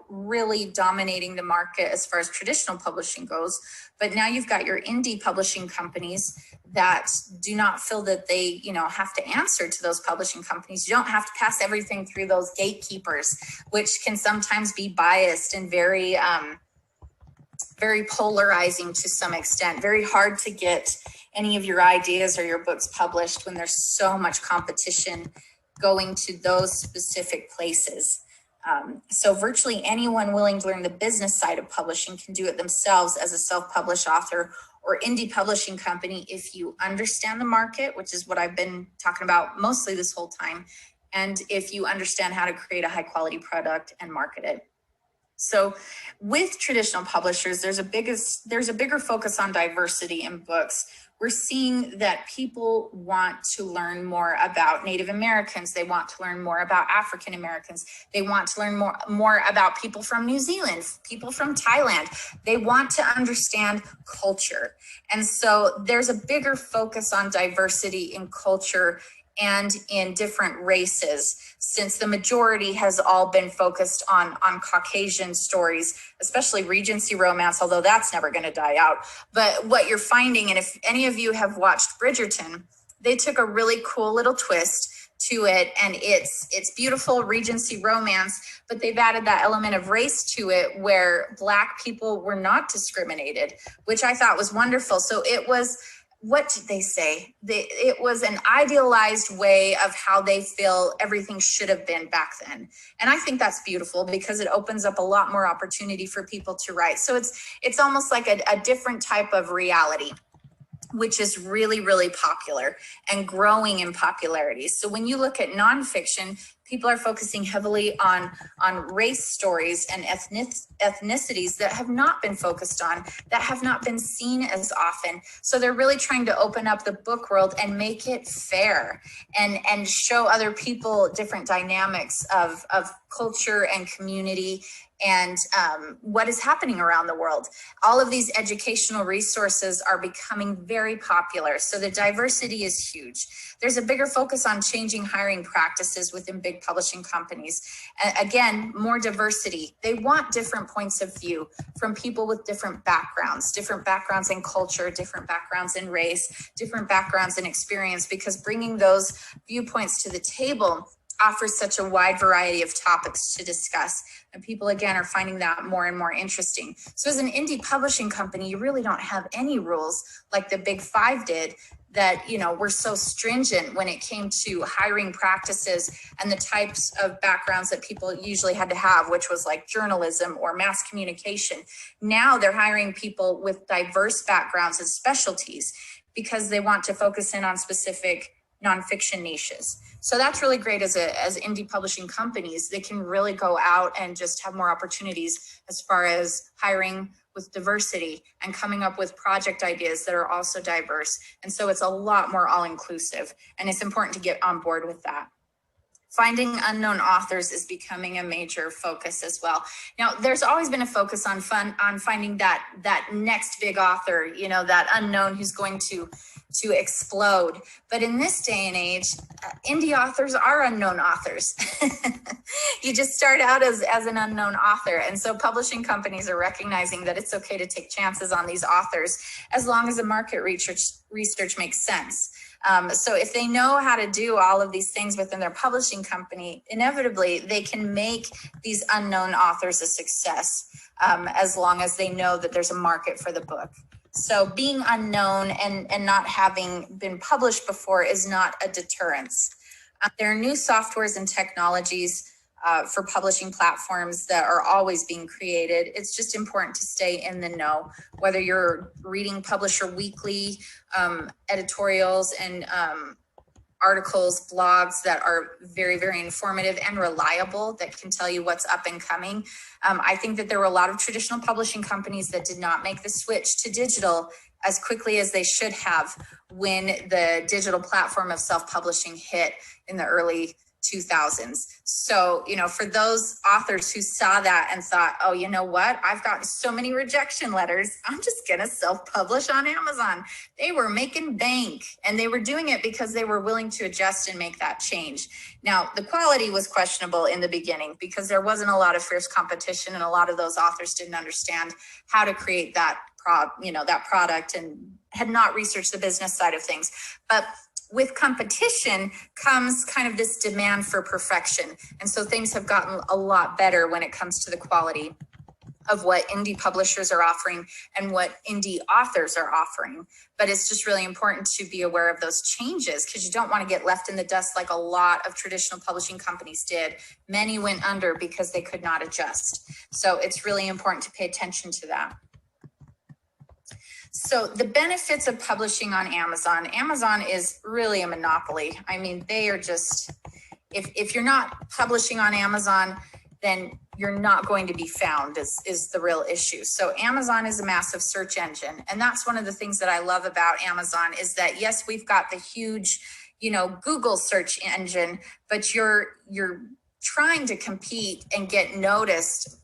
really dominating the market as far as traditional publishing goes. But now you've got your indie publishing companies that do not feel that they, have to answer to those publishing companies. You don't have to pass everything through those gatekeepers, which can sometimes be biased and very polarizing to some extent. Very hard to get any of your ideas or your books published when there's so much competition going to those specific places. So virtually anyone willing to learn the business side of publishing can do it themselves as a self-published author or indie publishing company if you understand the market, which is what I've been talking about mostly this whole time, and if you understand how to create a high quality product and market it. So with traditional publishers, there's a bigger focus on diversity in books. We're seeing that people want to learn more about Native Americans. They want to learn more about African Americans. They want to learn more about people from New Zealand, people from Thailand. They want to understand culture. And so there's a bigger focus on diversity in culture and in different races, since the majority has all been focused on Caucasian stories, especially Regency romance, although that's never going to die out. But what you're finding, and if any of you have watched Bridgerton, they took a really cool little twist to it, and it's beautiful Regency romance, but they've added that element of race to it where Black people were not discriminated, which I thought was wonderful. So it was what did they say? It was an idealized way of how they feel everything should have been back then. And I think that's beautiful because it opens up a lot more opportunity for people to write. So it's almost like a different type of reality, which is really, really popular and growing in popularity. So when you look at nonfiction, people are focusing heavily on race stories and ethnicities that have not been focused on, that have not been seen as often. So they're really trying to open up the book world and make it fair and show other people different dynamics of culture and community and what is happening around the world. All of these educational resources are becoming very popular. So the diversity is huge. There's a bigger focus on changing hiring practices within big publishing companies. Again, more diversity. They want different points of view from people with different backgrounds in culture, different backgrounds in race, different backgrounds in experience, because bringing those viewpoints to the table offers such a wide variety of topics to discuss. And people, again, are finding that more and more interesting. So as an indie publishing company, you really don't have any rules like the big five did that, were so stringent when it came to hiring practices and the types of backgrounds that people usually had to have, which was like journalism or mass communication. Now they're hiring people with diverse backgrounds and specialties because they want to focus in on specific nonfiction niches. So that's really great as indie publishing companies. They can really go out and just have more opportunities as far as hiring with diversity and coming up with project ideas that are also diverse. And so it's a lot more all-inclusive, and it's important to get on board with that. Finding unknown authors is becoming a major focus as well. Now, there's always been a focus on finding that next big author, that unknown who's going to explode. But in this day and age, indie authors are unknown authors. You just start out as an unknown author. And so publishing companies are recognizing that it's okay to take chances on these authors as long as the market research makes sense. So if they know how to do all of these things within their publishing company, inevitably they can make these unknown authors a success, as long as they know that there's a market for the book. So being unknown and not having been published before is not a deterrence. There are new softwares and technologies for publishing platforms that are always being created. It's just important to stay in the know, whether you're reading Publisher Weekly, editorials and articles, blogs that are very, very informative and reliable that can tell you what's up and coming. I think that there were a lot of traditional publishing companies that did not make the switch to digital as quickly as they should have when the digital platform of self-publishing hit in the early 2000s. So, for those authors who saw that and thought, oh, you know what? I've gotten so many rejection letters. I'm just going to self-publish on Amazon. They were making bank, and they were doing it because they were willing to adjust and make that change. Now, the quality was questionable in the beginning because there wasn't a lot of fierce competition, and a lot of those authors didn't understand how to create that product and had not researched the business side of things. But with competition comes kind of this demand for perfection. And so things have gotten a lot better when it comes to the quality of what indie publishers are offering and what indie authors are offering. But it's just really important to be aware of those changes because you don't want to get left in the dust like a lot of traditional publishing companies did. Many went under because they could not adjust. So it's really important to pay attention to that. So the benefits of publishing on Amazon. Amazon is really a monopoly. I mean, they are just, if you're not publishing on Amazon, then you're not going to be found is the real issue. So Amazon is a massive search engine. And that's one of the things that I love about Amazon is that, yes, we've got the huge, Google search engine, but you're trying to compete and get noticed,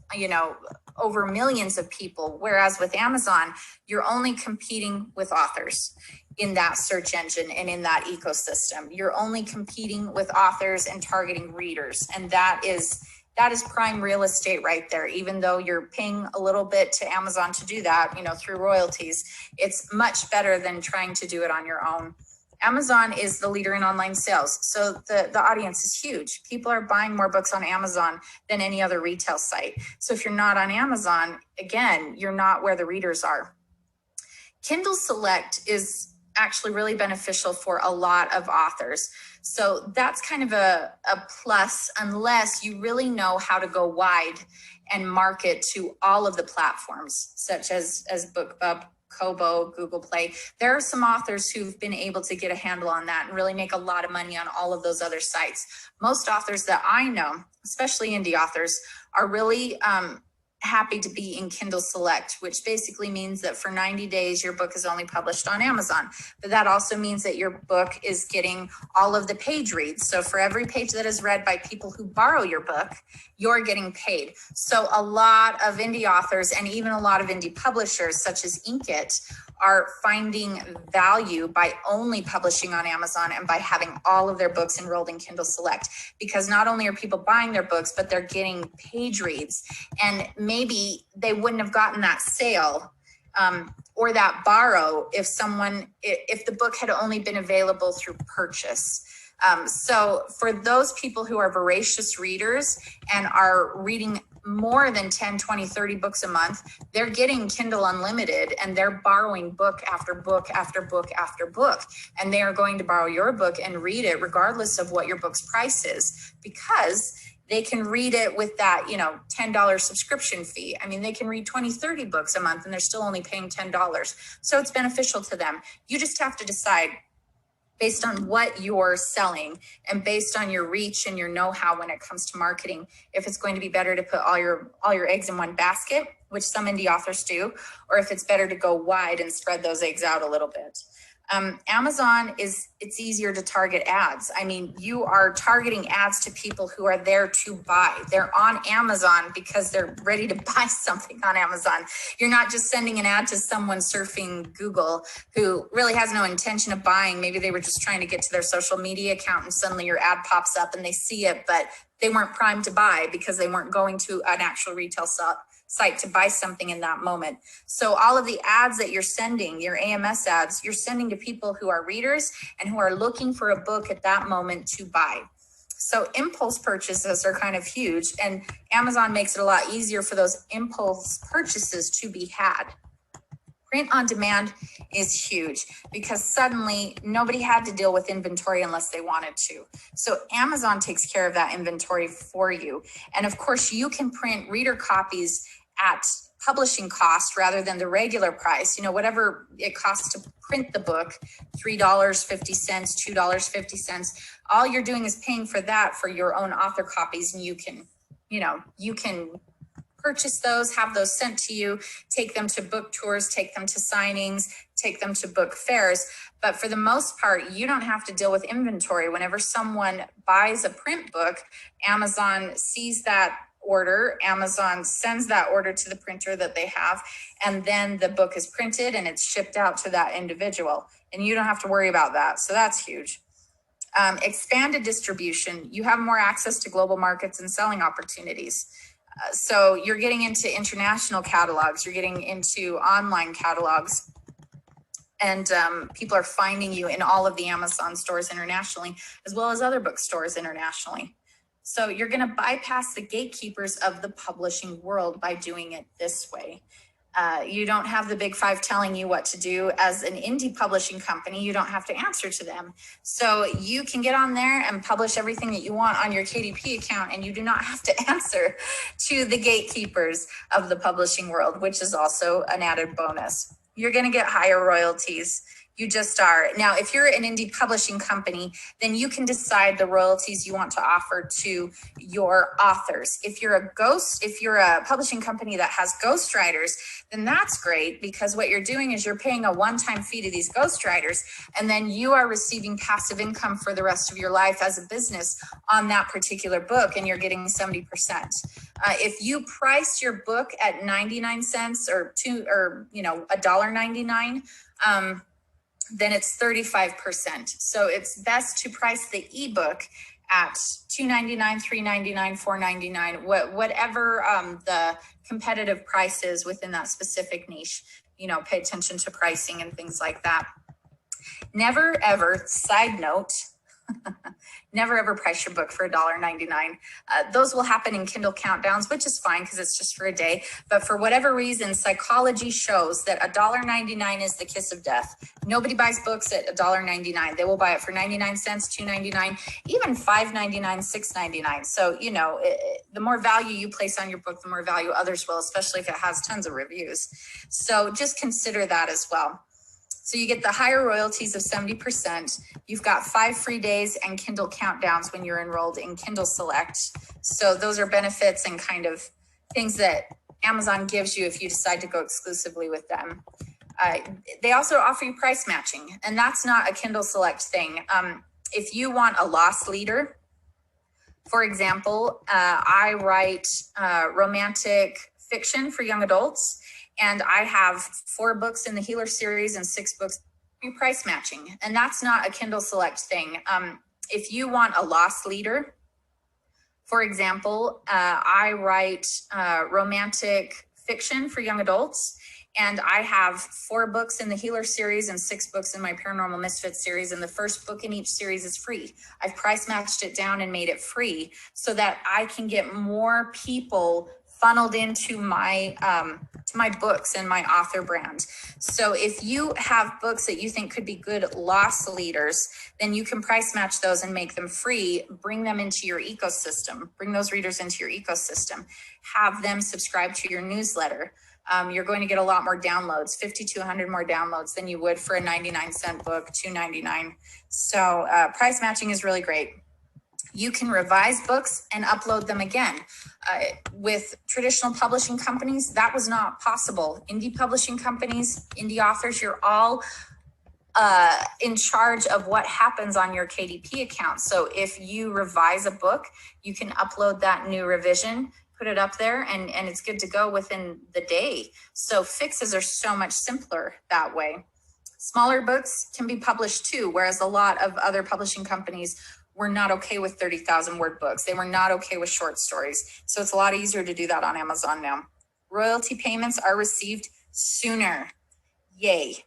over millions of people. Whereas with Amazon, you're only competing with authors in that search engine and in that ecosystem. You're only competing with authors and targeting readers. And that is prime real estate right there. Even though you're paying a little bit to Amazon to do that, through royalties, it's much better than trying to do it on your own. Amazon is the leader in online sales. So the audience is huge. People are buying more books on Amazon than any other retail site. So if you're not on Amazon, again, you're not where the readers are. Kindle Select is actually really beneficial for a lot of authors. So that's kind of a plus, unless you really know how to go wide and market to all of the platforms, such as BookBub, Kobo, Google Play. There are some authors who've been able to get a handle on that and really make a lot of money on all of those other sites. Most authors that I know, especially indie authors, are really happy to be in Kindle Select, which basically means that for 90 days, your book is only published on Amazon. But that also means that your book is getting all of the page reads. So for every page that is read by people who borrow your book, you're getting paid. So a lot of indie authors and even a lot of indie publishers, such as Inkit, are finding value by only publishing on Amazon and by having all of their books enrolled in Kindle Select, because not only are people buying their books, but they're getting page reads. And maybe they wouldn't have gotten that sale or that borrow if the book had only been available through purchase. So for those people who are voracious readers and are reading more than 10, 20, 30 books a month, they're getting Kindle Unlimited and they're borrowing book after book after book after book. And they are going to borrow your book and read it regardless of what your book's price is, because they can read it with that, $10 subscription fee. I mean, they can read 20, 30 books a month and they're still only paying $10. So it's beneficial to them. You just have to decide, based on what you're selling and based on your reach and your know-how when it comes to marketing, if it's going to be better to put all your eggs in one basket, which some indie authors do, or if it's better to go wide and spread those eggs out a little bit. Amazon it's easier to target ads. I mean, you are targeting ads to people who are there to buy. They're on Amazon because they're ready to buy something on Amazon. You're not just sending an ad to someone surfing Google who really has no intention of buying. Maybe they were just trying to get to their social media account and suddenly your ad pops up and they see it, but they weren't primed to buy because they weren't going to an actual retail site to buy something in that moment. So all of the ads that you're sending, your AMS ads, you're sending to people who are readers and who are looking for a book at that moment to buy. So impulse purchases are kind of huge, and Amazon makes it a lot easier for those impulse purchases to be had. Print on demand is huge because suddenly nobody had to deal with inventory unless they wanted to. So Amazon takes care of that inventory for you. And of course, you can print reader copies at publishing cost rather than the regular price. Whatever it costs to print the book, $3.50, $2.50. All you're doing is paying for that for your own author copies, and you can purchase those, have those sent to you, take them to book tours, take them to signings, take them to book fairs. But for the most part, you don't have to deal with inventory. Whenever someone buys a print book, Amazon sees that order, Amazon sends that order to the printer that they have, and then the book is printed and it's shipped out to that individual. And you don't have to worry about that. So that's huge. Expanded distribution. You have more access to global markets and selling opportunities. So you're getting into international catalogs, you're getting into online catalogs, and people are finding you in all of the Amazon stores internationally, as well as other bookstores internationally. So you're going to bypass the gatekeepers of the publishing world by doing it this way. You don't have the big five telling you what to do. As an indie publishing company, you don't have to answer to them. So you can get on there and publish everything that you want on your KDP account, and you do not have to answer to the gatekeepers of the publishing world, which is also an added bonus. You're going to get higher royalties. You just are. Now, if you're an indie publishing company, then you can decide the royalties you want to offer to your authors. If you're a publishing company that has ghostwriters, then that's great, because what you're doing is you're paying a one-time fee to these ghostwriters, and then you are receiving passive income for the rest of your life as a business on that particular book, and you're getting 70%. If you price your book at 99 cents or $1.99, then it's 35%. So it's best to price the ebook at $2.99, $3.99, $4.99, whatever the competitive price is within that specific niche. Pay attention to pricing and things like that. Never ever, side note, Never ever price your book for $1.99. Those will happen in Kindle countdowns, which is fine because it's just for a day. But for whatever reason, psychology shows that $1.99 is the kiss of death. Nobody buys books at $1.99. They will buy it for 99 cents, $2.99, even $5.99, $6.99. So, you know, the more value you place on your book, the more value others will, especially if it has tons of reviews. So just consider that as well. So you get the higher royalties of 70%. You've got 5 free days and Kindle countdowns when you're enrolled in Kindle Select. So those are benefits and kind of things that Amazon gives you if you decide to go exclusively with them. They also offer you price matching, and that's not a Kindle Select thing. If you want a loss leader, for example, I write romantic fiction for young adults, and I have 4 books in the Healer series and 6 books price matching. And that's not a Kindle Select thing. If you want a loss leader, for example, I write romantic fiction for young adults, and I have 4 books in the Healer series and 6 books in my Paranormal Misfits series. And the first book in each series is free. I've price matched it down and made it free so that I can get more people funneled into my books and my author brand. So if you have books that you think could be good loss leaders, then you can price match those and make them free, bring them into your ecosystem, bring those readers into your ecosystem, have them subscribe to your newsletter. You're going to get a lot more downloads, 50 to 100 more downloads than you would for a 99-cent book, $2.99. So price matching is really great. You can revise books and upload them again. With traditional publishing companies, that was not possible. Indie publishing companies, indie authors, you're all in charge of what happens on your KDP account. So if you revise a book, you can upload that new revision, put it up there, and it's good to go within the day. So fixes are so much simpler that way. Smaller books can be published too, whereas a lot of other publishing companies were not okay with 30,000 word books. They were not okay with short stories. So it's a lot easier to do that on Amazon now. Royalty payments are received sooner. Yay.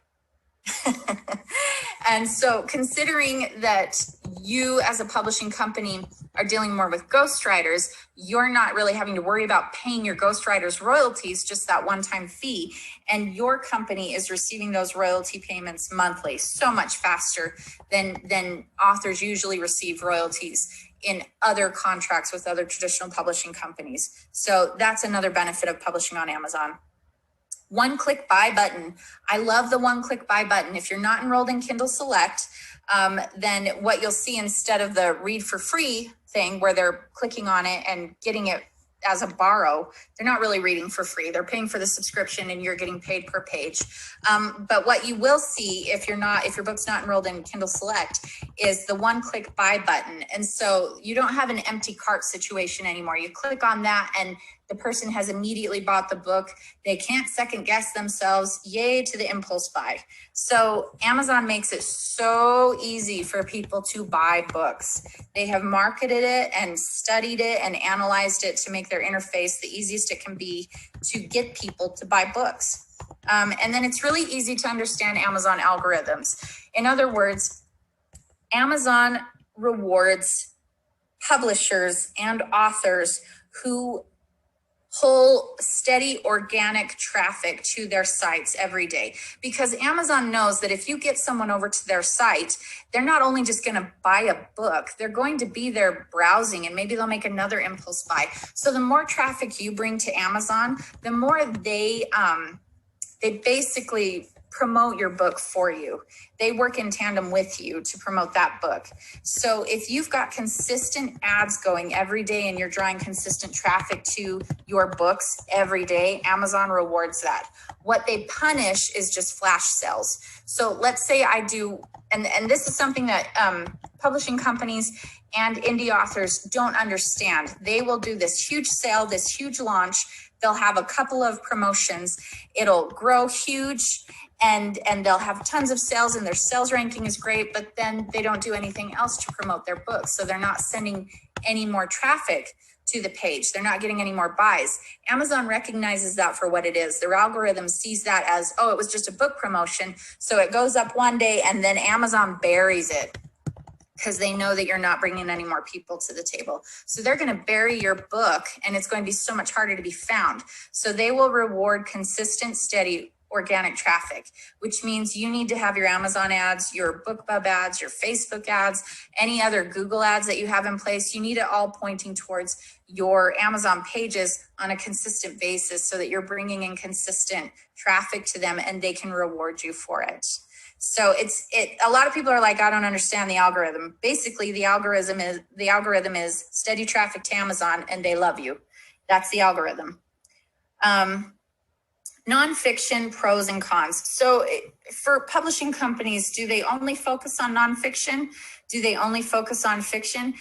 And so considering that you as a publishing company are dealing more with ghostwriters, you're not really having to worry about paying your ghostwriters royalties, just that one-time fee. And your company is receiving those royalty payments monthly, so much faster than authors usually receive royalties in other contracts with other traditional publishing companies. So that's another benefit of publishing on Amazon. One-click buy button. I love the one-click buy button. If you're not enrolled in Kindle Select, then what you'll see instead of the read for free thing where they're clicking on it and getting it as a borrow, they're not really reading for free. They're paying for the subscription and you're getting paid per page. But what you will see if your book's not enrolled in Kindle Select is the one-click buy button. And so you don't have an empty cart situation anymore. You click on that and the person has immediately bought the book. They can't second guess themselves. Yay to the impulse buy. So Amazon makes it so easy for people to buy books. They have marketed it and studied it and analyzed it to make their interface the easiest it can be to get people to buy books. And then it's really easy to understand Amazon algorithms. In other words, Amazon rewards publishers and authors who pull steady organic traffic to their sites every day, because Amazon knows that if you get someone over to their site, they're not only just going to buy a book, they're going to be there browsing and maybe they'll make another impulse buy. So the more traffic you bring to Amazon, the more they basically promote your book for you. They work in tandem with you to promote that book. So if you've got consistent ads going every day and you're drawing consistent traffic to your books every day, Amazon rewards that. What they punish is just flash sales. So let's say I do, and this is something that publishing companies and indie authors don't understand. They will do this huge sale, this huge launch. They'll have a couple of promotions. It'll grow huge and they'll have tons of sales and their sales ranking is great, but then they don't do anything else to promote their books. So they're not sending any more traffic to the page. They're not getting any more buys. Amazon recognizes that for what it is. Their algorithm sees that as, oh, it was just a book promotion. So it goes up one day and then Amazon buries it because they know that you're not bringing any more people to the table. So they're going to bury your book and it's going to be so much harder to be found. So they will reward consistent, steady, organic traffic, which means you need to have your Amazon ads, your BookBub ads, your Facebook ads, any other Google ads that you have in place. You need it all pointing towards your Amazon pages on a consistent basis so that you're bringing in consistent traffic to them and they can reward you for it. So a lot of people are like, I don't understand the algorithm. Basically, the algorithm is steady traffic to Amazon and they love you. That's the algorithm. Nonfiction, pros and cons. So for publishing companies, do they only focus on nonfiction? Do they only focus on fiction?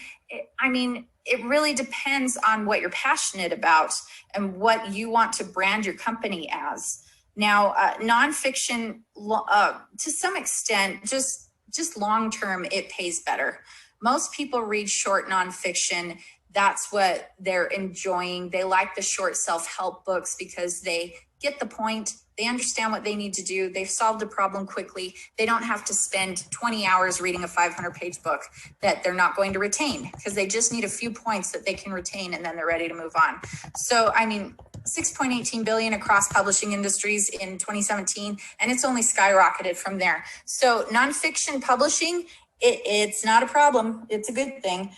I mean, it really depends on what you're passionate about and what you want to brand your company as. Now, nonfiction, to some extent, just long-term, it pays better. Most people read short nonfiction. That's what they're enjoying. They like the short self-help books because they get the point. They understand what they need to do. They've solved a problem quickly. They don't have to spend 20 hours reading a 500-page book that they're not going to retain because they just need a few points that they can retain and then they're ready to move on. So, I mean, 6.18 billion across publishing industries in 2017, and it's only skyrocketed from there. So nonfiction publishing, it's not a problem. It's a good thing.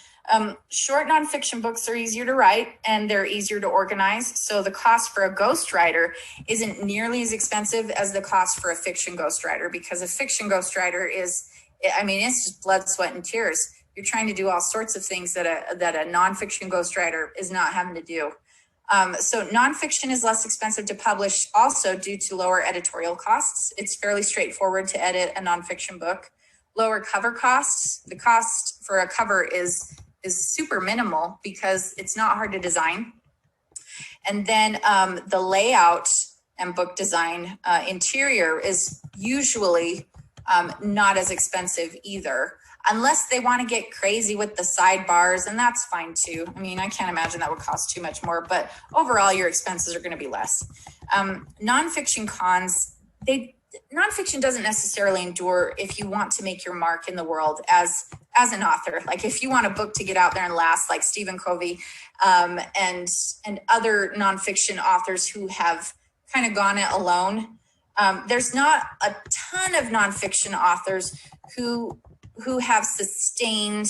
Short nonfiction books are easier to write and they're easier to organize. So the cost for a ghostwriter isn't nearly as expensive as the cost for a fiction ghostwriter, because a fiction ghostwriter is, I mean, it's just blood, sweat, and tears. You're trying to do all sorts of things that a nonfiction ghostwriter is not having to do. So nonfiction is less expensive to publish also due to lower editorial costs. It's fairly straightforward to edit a nonfiction book. Lower cover costs. The cost for a cover is super minimal because it's not hard to design. And then the layout and book design interior is usually not as expensive either, unless they want to get crazy with the sidebars, and that's fine too. I mean, I can't imagine that would cost too much more, but overall your expenses are going to be less. Nonfiction cons, nonfiction doesn't necessarily endure if you want to make your mark in the world as an author. Like if you want a book to get out there and last, like Stephen Covey and other nonfiction authors who have kind of gone it alone. There's not a ton of nonfiction authors who have sustained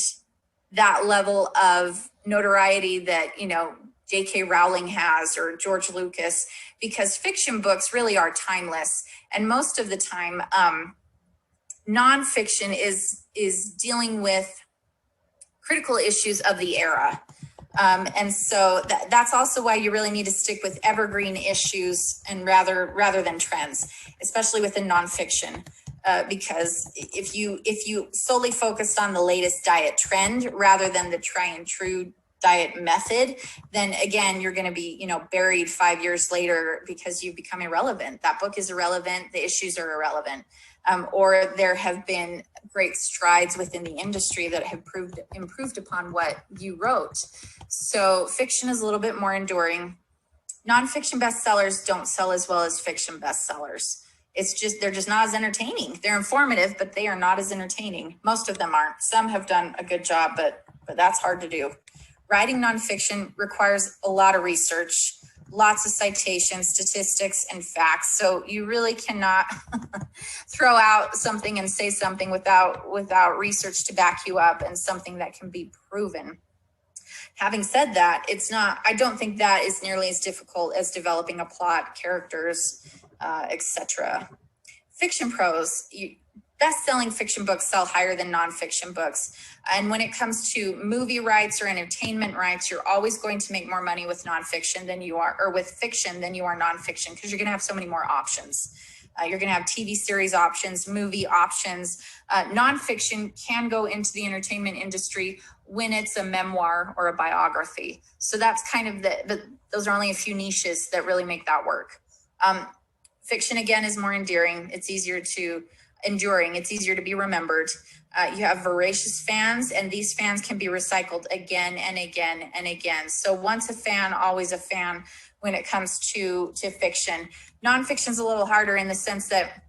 that level of notoriety that, you know, J.K. Rowling has or George Lucas, because fiction books really are timeless. And most of the time, nonfiction is dealing with critical issues of the era. And so that's also why you really need to stick with evergreen issues and rather than trends, especially within nonfiction. Because if you solely focused on the latest diet trend rather than the try and true diet method, then again, you're going to be, you know, buried 5 years later because you've become irrelevant. That book is irrelevant. The issues are irrelevant. Or there have been great strides within the industry that have improved upon what you wrote. So fiction is a little bit more enduring. Nonfiction bestsellers don't sell as well as fiction bestsellers. They're just not as entertaining. They're informative, but they are not as entertaining. Most of them aren't. Some have done a good job, but that's hard to do. Writing nonfiction requires a lot of research, lots of citations, statistics, and facts. So you really cannot throw out something and say something without research to back you up and something that can be proven. Having said that, I don't think that is nearly as difficult as developing a plot, characters, etc. Fiction prose, best-selling fiction books sell higher than nonfiction books. And when it comes to movie rights or entertainment rights, you're always going to make more money with nonfiction than you are, or with fiction than you are nonfiction, because you're going to have so many more options. You're going to have TV series options, movie options. Nonfiction can go into the entertainment industry when it's a memoir or a biography. So that's kind of those are only a few niches that really make that work. Fiction, again, is more endearing. It's easier to enduring. It's easier to be remembered. You have voracious fans, and these fans can be recycled again and again and again. So once a fan, always a fan when it comes to fiction. Nonfiction is a little harder in the sense that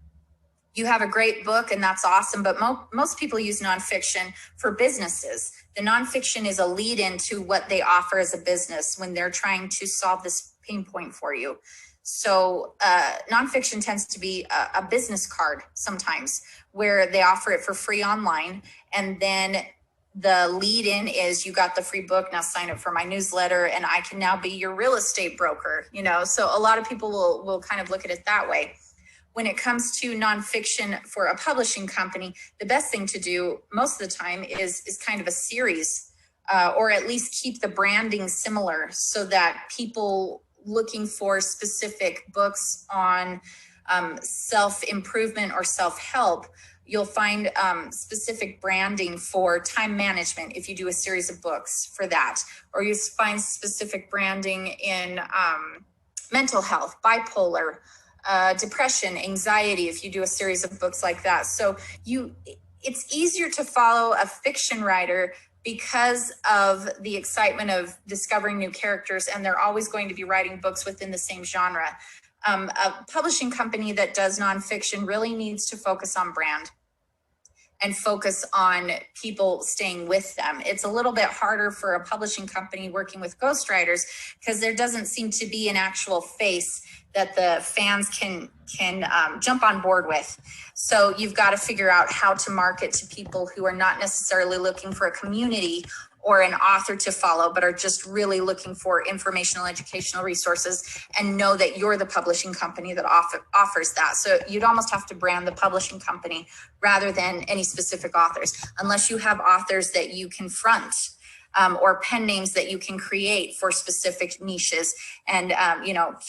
You have a great book and that's awesome, but most people use nonfiction for businesses. The nonfiction is a lead into what they offer as a business when they're trying to solve this pain point for you. So nonfiction tends to be a business card sometimes, where they offer it for free online, and then the lead in is, you got the free book, now sign up for my newsletter and I can now be your real estate broker, So a lot of people will kind of look at it that way. When it comes to nonfiction for a publishing company, the best thing to do most of the time is kind of a series, or at least keep the branding similar, so that people looking for specific books on self-improvement or self-help, you'll find specific branding for time management if you do a series of books for that, or you find specific branding in mental health, bipolar, depression, anxiety, if you do a series of books like that. So it's easier to follow a fiction writer because of the excitement of discovering new characters, and they're always going to be writing books within the same genre. A publishing company that does nonfiction really needs to focus on brand and focus on people staying with them. It's a little bit harder for a publishing company working with ghostwriters, because there doesn't seem to be an actual face that the fans can jump on board with. So you've got to figure out how to market to people who are not necessarily looking for a community or an author to follow, but are just really looking for informational, educational resources, and know that you're the publishing company that offers that. So you'd almost have to brand the publishing company rather than any specific authors, unless you have authors that you confront, or pen names that you can create for specific niches, and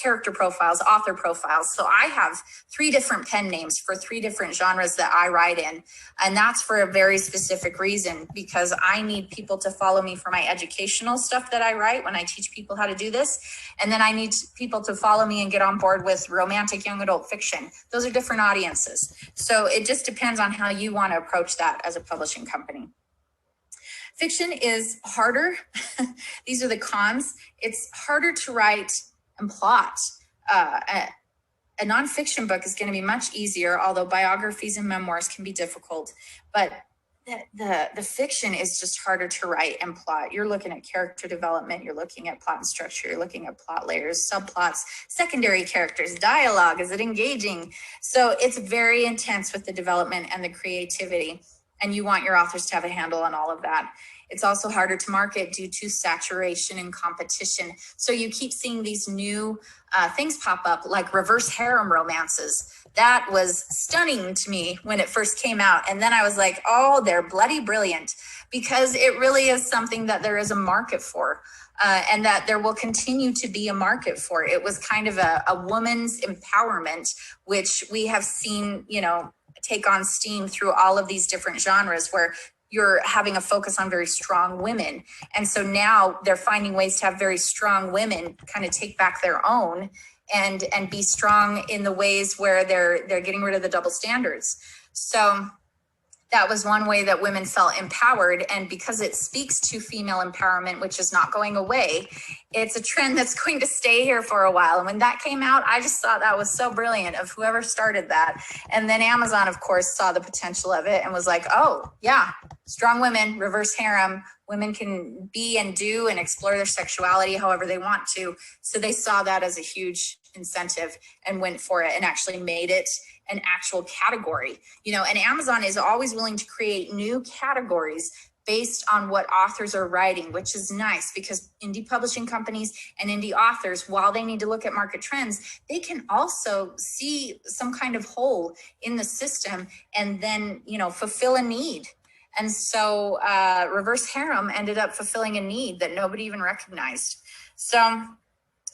character profiles, author profiles. So I have 3 different pen names for 3 different genres that I write in, and that's for a very specific reason, because I need people to follow me for my educational stuff that I write when I teach people how to do this, and then I need people to follow me and get on board with romantic young adult fiction. Those are different audiences. So it just depends on how you want to approach that as a publishing company. Fiction is harder. These are the cons. It's harder to write and plot. A nonfiction book is going to be much easier, although biographies and memoirs can be difficult. But the fiction is just harder to write and plot. You're looking at character development. You're looking at plot and structure. You're looking at plot layers, subplots, secondary characters, dialogue. Is it engaging? So it's very intense with the development and the creativity, and you want your authors to have a handle on all of that. It's also harder to market due to saturation and competition. So you keep seeing these new things pop up, like reverse harem romances. That was stunning to me when it first came out. And then I was like, oh, they're bloody brilliant, because it really is something that there is a market for. And that there will continue to be a market for. It was kind of a woman's empowerment, which we have seen, take on steam through all of these different genres, where you're having a focus on very strong women. And so now they're finding ways to have very strong women kind of take back their own and be strong in the ways where they're getting rid of the double standards. So that was one way that women felt empowered. And because it speaks to female empowerment, which is not going away, it's a trend that's going to stay here for a while. And when that came out, I just thought that was so brilliant of whoever started that. And then Amazon, of course, saw the potential of it and was like, oh, yeah, strong women, reverse harem. Women can be and do and explore their sexuality however they want to. So they saw that as a huge incentive and went for it and actually made it an actual category. And Amazon is always willing to create new categories based on what authors are writing, which is nice, because indie publishing companies and indie authors, while they need to look at market trends, they can also see some kind of hole in the system and then, fulfill a need. And so reverse harem ended up fulfilling a need that nobody even recognized. So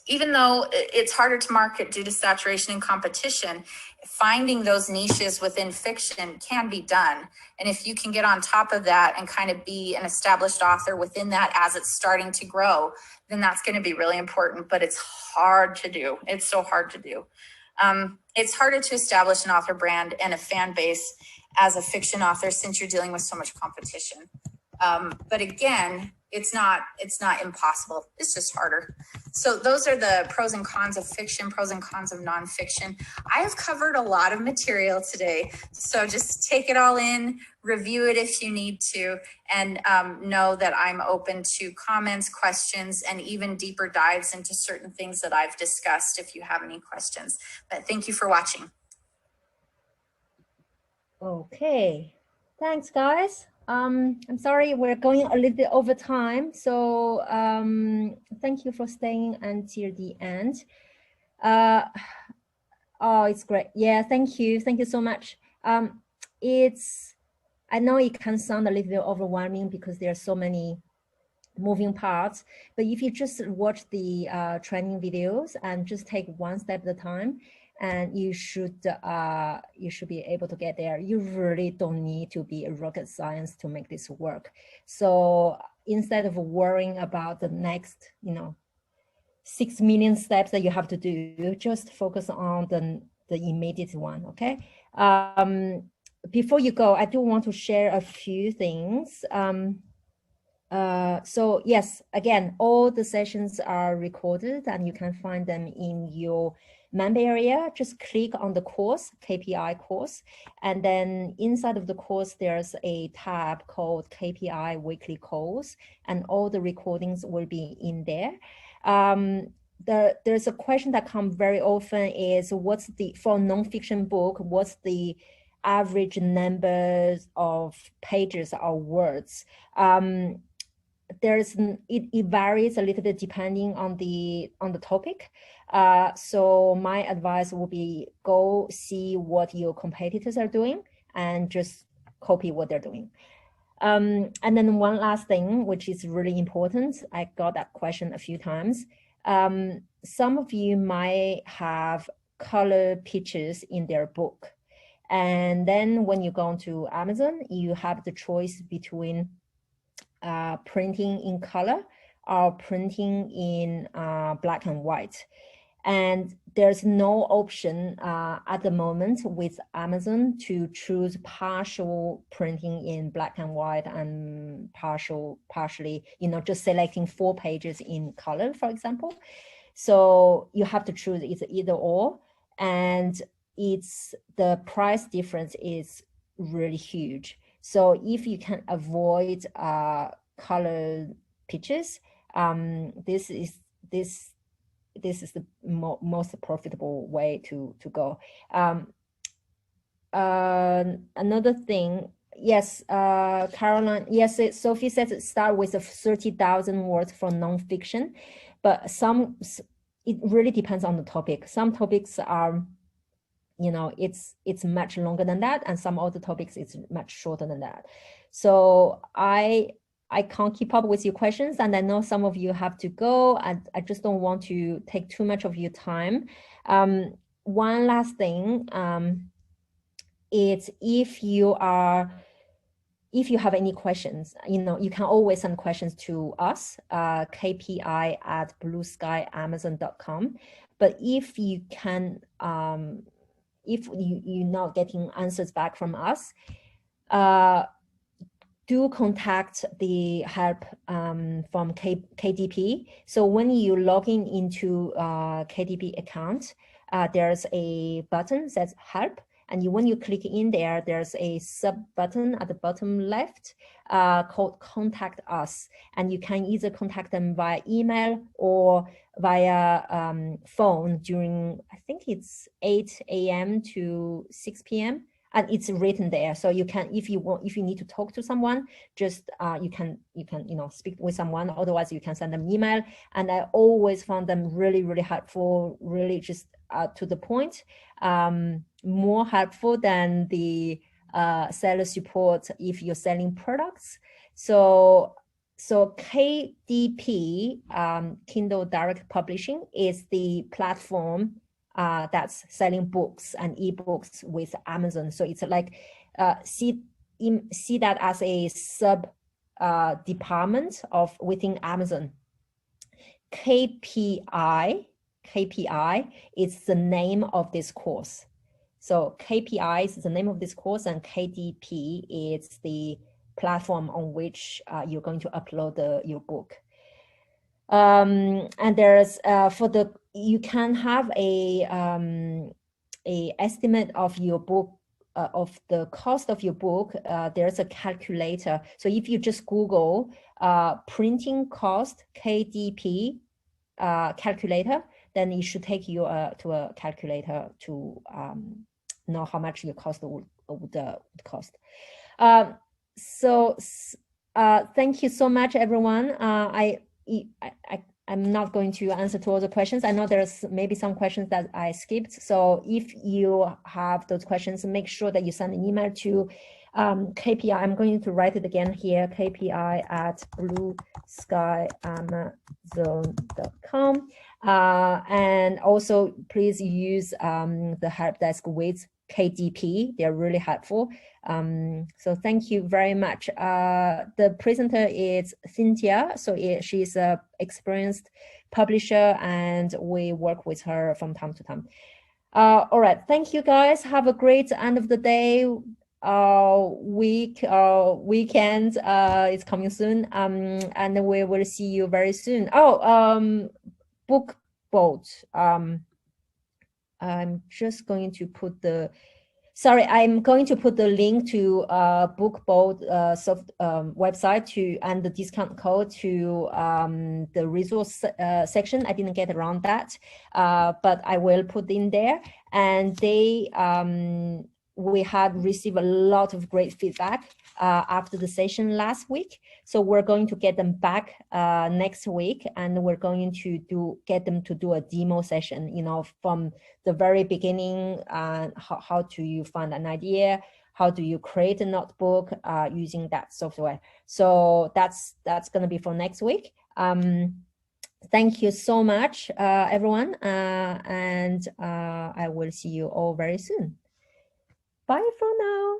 even though it's harder to market due to saturation and competition, finding those niches within fiction can be done. And if you can get on top of that and kind of be an established author within that as it's starting to grow, then that's going to be really important. But it's hard to do. It's so hard to do. It's harder to establish an author brand and a fan base as a fiction author, since you're dealing with so much competition. But again, it's not impossible. It's just harder. So those are the pros and cons of fiction, pros and cons of nonfiction. I have covered a lot of material today, so just take it all in, review it if you need to, and know that I'm open to comments, questions, and even deeper dives into certain things that I've discussed if you have any questions. But thank you for watching. Okay, thanks guys. I'm sorry we're going a little bit over time, so thank you for staying until the end. Oh, it's great. Yeah, thank you so much. I know it can sound a little bit overwhelming because there are so many moving parts, but if you just watch the training videos and just take one step at a time, and you should be able to get there. You really don't need to be a rocket science to make this work. So instead of worrying about the next 6 million steps that you have to do, just focus on the immediate one. Okay. Before you go, I do want to share a few things. So yes, again, all the sessions are recorded and you can find them in your member area. Just click on the course, KPI course. And then inside of the course, there's a tab called KPI weekly calls, and all the recordings will be in there. There's a question that comes very often is for a nonfiction book, what's the average numbers of pages or words? It varies a little bit depending on the topic. So my advice would be go see what your competitors are doing and just copy what they're doing. And then one last thing, which is really important. I got that question a few times. Some of you might have color pictures in their book. And then when you go onto Amazon, you have the choice between printing in color or printing in black and white. And there's no option at the moment with Amazon to choose partial printing in black and white and partially, just selecting 4 pages in color, for example. So you have to choose, it's either or, and the price difference is really huge. So if you can avoid color pictures, this is the most profitable way to go. Another thing, yes, Caroline, yes, Sophie says start with 30,000 words for nonfiction, but it really depends on the topic. Some topics are, it's much longer than that, and some other topics it's much shorter than that. So I can't keep up with your questions, and I know some of you have to go, and I just don't want to take too much of your time. One last thing, it's if you have any questions, you can always send questions to us, kpi@blueskyamazon.com. But if you're not getting answers back from us, do contact the help from KDP. So when you log into KDP account, there's a button that says help. And when you click in there, there's a sub button at the bottom left called contact us. And you can either contact them via email or via phone during, I think it's 8 a.m. to 6 p.m. And it's written there. So you can, if you need to talk to someone, just you can speak with someone. Otherwise, you can send them an email. And I always found them really, really helpful, really just to the point, more helpful than the seller support if you're selling products. So KDP, Kindle Direct Publishing, is the platform that's selling books and ebooks with Amazon. So it's like see that as a sub department within Amazon. KPI is the name of this course. So KPI is the name of this course, and KDP is the platform on which you're going to upload your book. And there's you can have a estimate of your book, of the cost of your book. There's a calculator. So if you just Google printing cost KDP calculator, then it should take you to a calculator to know how much your cost would cost. So thank you so much, everyone. I'm not going to answer to all the questions. I know there's maybe some questions that I skipped. So if you have those questions, make sure that you send an email to KPI. I'm going to write it again here, KPI@blueskyamazon.com. And also please use the help desk with KDP. They're really helpful. So thank you very much. The presenter is Cynthia. So she's an experienced publisher and we work with her from time to time. All right. Thank you guys. Have a great end of the day. Weekend is coming soon. And we will see you very soon. Book boat. I'm just going to put the I'm going to put the link to BookBold website and the discount code to the resource section. I didn't get around that, but I will put in there. And we had received a lot of great feedback after the session last week. So we're going to get them back next week, and we're going to get them to do a demo session, from the very beginning. How do you find an idea? How do you create a notebook using that software? So that's going to be for next week. Thank you so much, everyone. And I will see you all very soon. Bye for now.